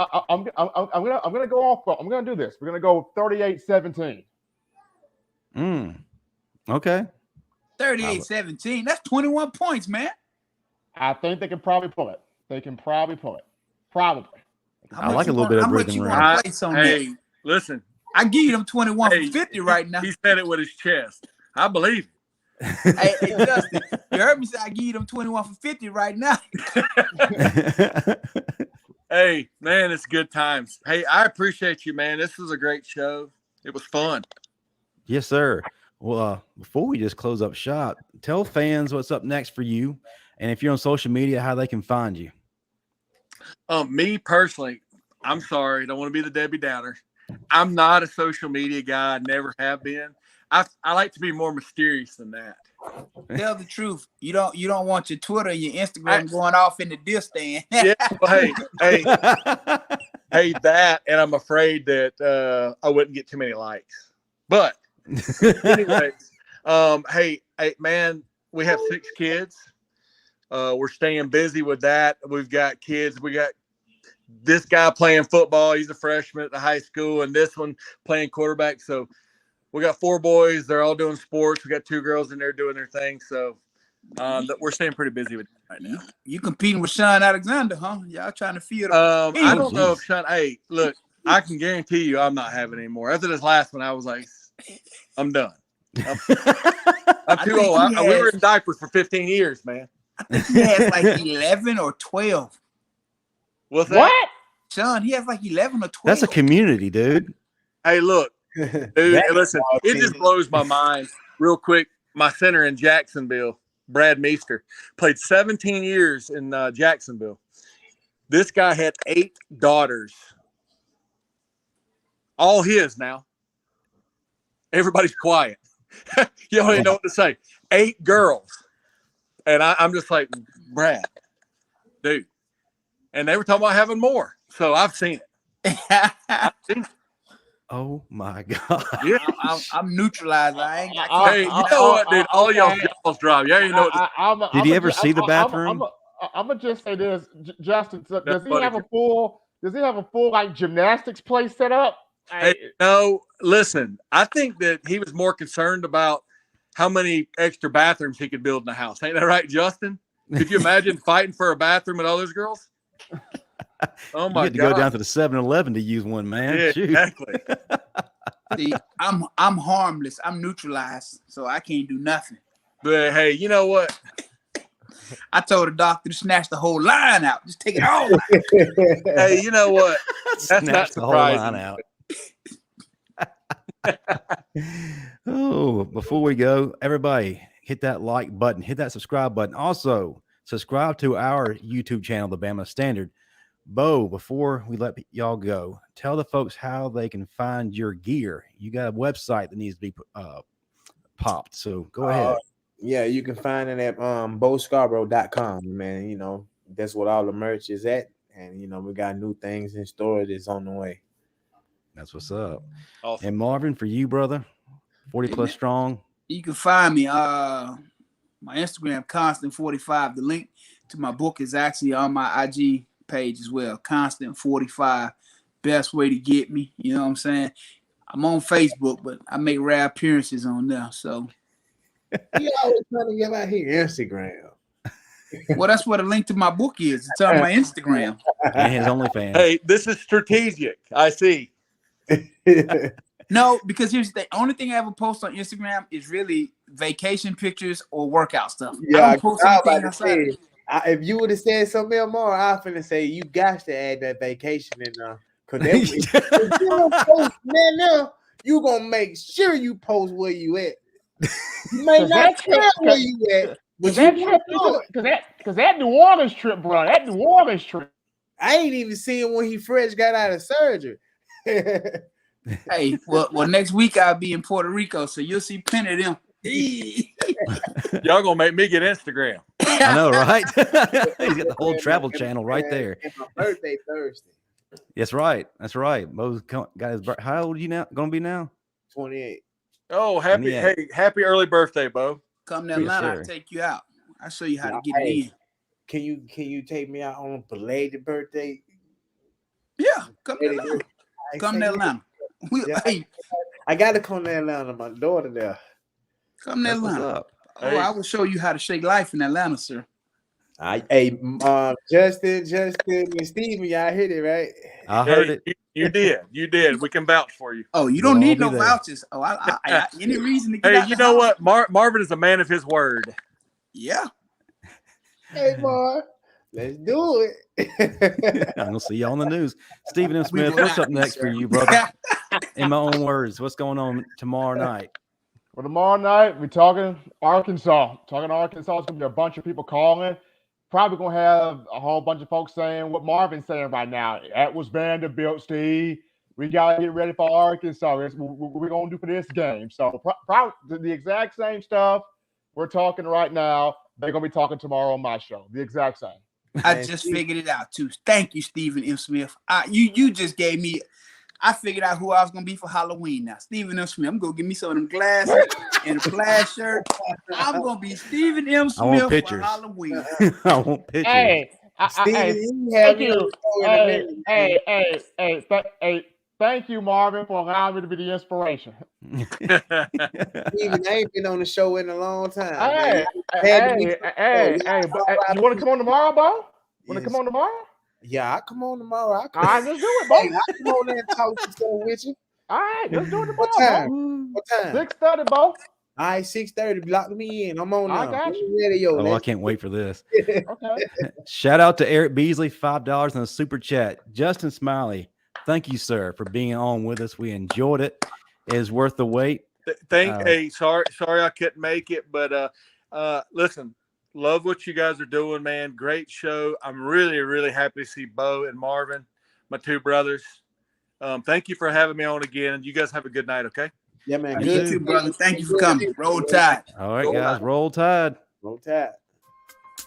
[SPEAKER 3] go off. I'm gonna do this. We're gonna go 38-17.
[SPEAKER 1] Okay.
[SPEAKER 2] 38-17. That's 21 points, man.
[SPEAKER 3] I think they can probably pull it. Probably.
[SPEAKER 1] I like a little bit of breathing room.
[SPEAKER 4] Hey, listen.
[SPEAKER 2] I give you them 21 for 50 right now.
[SPEAKER 4] He said it with his chest. I believe it.
[SPEAKER 2] Hey, Justin, you heard me say I give you them 21 for 50 right now.
[SPEAKER 4] Hey, man, it's good times. Hey, I appreciate you, man. This was a great show. It was fun.
[SPEAKER 1] Yes, sir. Well, before we just close up shop, tell fans what's up next for you, and if you're on social media, how they can find you.
[SPEAKER 4] Me personally, I'm sorry. Don't want to be the Debbie Downer. I'm not a social media guy. I never have been. I like to be more mysterious than that.
[SPEAKER 2] Tell the truth. You don't want your Twitter and your Instagram going off in the deer stand.
[SPEAKER 4] Yeah, well, hey, that, and I'm afraid that I wouldn't get too many likes. But anyways, hey, man, we have 6 kids. We're staying busy with that. We've got kids. We got this guy playing football. He's a freshman at the high school, and this one playing quarterback. So we got 4 boys. They're all doing sports. We got 2 girls in there doing their thing. So we're staying pretty busy with that right now. You
[SPEAKER 2] competing with Sean Alexander, huh? Y'all trying to field.
[SPEAKER 4] I don't know if Sean. Hey, look, I can guarantee you, I'm not having any more. After this last one, I was like, I'm done. I'm too old. We were in diapers for 15 years, man.
[SPEAKER 2] I think he has like 11 or 12.
[SPEAKER 4] What's that?
[SPEAKER 3] What?
[SPEAKER 2] Sean, he has like 11 or 12.
[SPEAKER 1] That's a community, dude.
[SPEAKER 4] Hey, look, dude, listen, it just blows my mind. Real quick, my center in Jacksonville, Brad Meester, played 17 years in Jacksonville. This guy had 8 daughters. All his now. Everybody's quiet. You don't even know what to say. 8 girls. And I'm just like, Brad, dude. And they were talking about having more. So I've seen it.
[SPEAKER 1] Oh, my God.
[SPEAKER 2] Yeah, I'm neutralized. I ain't got
[SPEAKER 4] hey, you know what, dude? All y'all's jaws drop. You ain't know what
[SPEAKER 1] Did he ever see the bathroom?
[SPEAKER 3] I'm going to just say this. Justin, does he have a full like gymnastics place set up?
[SPEAKER 4] Hey, no, listen, I think that he was more concerned about how many extra bathrooms he could build in the house. Ain't that right, Justin? Could you imagine fighting for a bathroom with all those girls? Oh, my God.
[SPEAKER 1] You had to go down to the 7-Eleven to use one, man.
[SPEAKER 4] Yeah,
[SPEAKER 1] Shoot.
[SPEAKER 4] exactly.
[SPEAKER 2] See, I'm harmless. I'm neutralized, so I can't do nothing.
[SPEAKER 4] But, hey, you know what?
[SPEAKER 2] I told the doctor to snatch the whole line out. Just take it all.
[SPEAKER 4] Hey, you know what? That's not
[SPEAKER 1] the whole line
[SPEAKER 4] surprising.
[SPEAKER 1] out. Oh, before we go, everybody hit that like button, hit that subscribe button. Also, subscribe to our YouTube channel, The Bama Standard. Bo, before we let y'all go, tell the folks how they can find your gear. You got a website that needs to be popped, so go ahead.
[SPEAKER 5] Yeah, you can find it at boscarborough.com, man. You know, that's what all the merch is at. And, you know, we got new things in store that's on the way.
[SPEAKER 1] That's what's up.
[SPEAKER 4] Awesome.
[SPEAKER 1] And Marvin, for you, brother, 40 plus strong.
[SPEAKER 2] You can find me. My My Instagram, Constant45. The link to my book is actually on my IG page as well. Constant45. Best way to get me. You know what I'm saying? I'm on Facebook, but I make rare appearances on there. So
[SPEAKER 5] You always trying to get out here Instagram.
[SPEAKER 2] well, that's what a link to my book is. It's on my Instagram.
[SPEAKER 1] And his OnlyFans.
[SPEAKER 4] Hey, this is strategic. I see.
[SPEAKER 2] No, because here's the thing. Only thing I ever post on Instagram is really vacation pictures or workout stuff.
[SPEAKER 5] Yeah,
[SPEAKER 2] I don't post anything outside.
[SPEAKER 5] If you would have said something else more, I was finna say you got to add that vacation in there. Cause if you don't post, man, now you gonna make sure you post where you at. You may not tell where you at, but
[SPEAKER 3] because that New Orleans trip, bro. That New Orleans trip.
[SPEAKER 5] I ain't even seen when he fresh got out of surgery.
[SPEAKER 2] Hey, well, next week I'll be in Puerto Rico, so you'll see plenty of them.
[SPEAKER 4] Y'all gonna make me get Instagram.
[SPEAKER 1] I know, right? He's got the whole travel channel right there.
[SPEAKER 5] And my birthday Thursday.
[SPEAKER 1] That's right. That's right. Mo's got his. How old are you now? Going to be now?
[SPEAKER 5] 28.
[SPEAKER 4] Oh, happy early birthday, Bo.
[SPEAKER 2] Come to Atlanta, I'll take you out. I'll show you how to get it in.
[SPEAKER 5] Can you take me out on a belated birthday?
[SPEAKER 2] Yeah, come to Atlanta. Come to Atlanta. Hey,
[SPEAKER 5] I gotta come to Atlanta. My daughter there.
[SPEAKER 2] Come to Atlanta. Oh, I will show you how to shake life in Atlanta, sir.
[SPEAKER 5] Justin, and Steven, y'all hit it, right?
[SPEAKER 1] I heard it.
[SPEAKER 4] You did. We can vouch for you.
[SPEAKER 2] Oh, you don't need no vouchers. Oh, I any reason to get out
[SPEAKER 4] you know what? Marvin is a man of his word.
[SPEAKER 2] Yeah.
[SPEAKER 5] Hey, Marv, let's do it.
[SPEAKER 1] I'm gonna see you on the news. Stephen M. Smith, what's up next for you, brother? In my own words, what's going on tomorrow night?
[SPEAKER 3] Well, tomorrow night we're talking Arkansas. It's gonna be a bunch of people calling. Probably gonna have a whole bunch of folks saying what Marvin's saying right now. That was Vanderbilt, Steve. We gotta get ready for Arkansas. That's what we're gonna do for this game. So probably the exact same stuff we're talking right now. They're gonna be talking tomorrow on my show. The exact same.
[SPEAKER 2] I just figured it out too. Thank you, Stephen M. Smith. You just gave me. I figured out who I was gonna be for Halloween now. Stephen M. Smith. I'm gonna give me some of them glasses and a plaid shirt. I'm gonna be Stephen M. Smith for Halloween.
[SPEAKER 1] I want pictures.
[SPEAKER 3] Hey, thank you. Thank you, Marvin, for allowing me to be the inspiration.
[SPEAKER 5] Steven, I ain't been on the show in a long time.
[SPEAKER 3] You want to come on tomorrow, Bo? Want to come on tomorrow?
[SPEAKER 5] Yeah, I come on tomorrow.
[SPEAKER 3] All right, let's do it, Bo.
[SPEAKER 5] Hey, I come on there and talk some stuff with you.
[SPEAKER 3] All right, let's do it tomorrow.
[SPEAKER 5] What time?
[SPEAKER 3] 6:30, Bo.
[SPEAKER 5] All right, 6:30. Lock me in. I'm on now.
[SPEAKER 3] I got you.
[SPEAKER 5] Radio.
[SPEAKER 1] Oh, I can't wait for this.
[SPEAKER 3] Okay.
[SPEAKER 1] Shout out to Eric Beasley, $5 in the super chat. Justin Smiley, thank you, sir, for being on with us. We enjoyed it. It is worth the wait.
[SPEAKER 4] Hey, sorry I couldn't make it, but listen, love what you guys are doing, man. Great show. I'm really, really happy to see Bo and Marvin, my two brothers. Thank you for having me on again. You guys have a good night, okay?
[SPEAKER 5] Yeah, man.
[SPEAKER 2] You too, brother. Thank you for coming. Roll Tide.
[SPEAKER 1] All right, guys, roll Tide.
[SPEAKER 5] Roll Tide.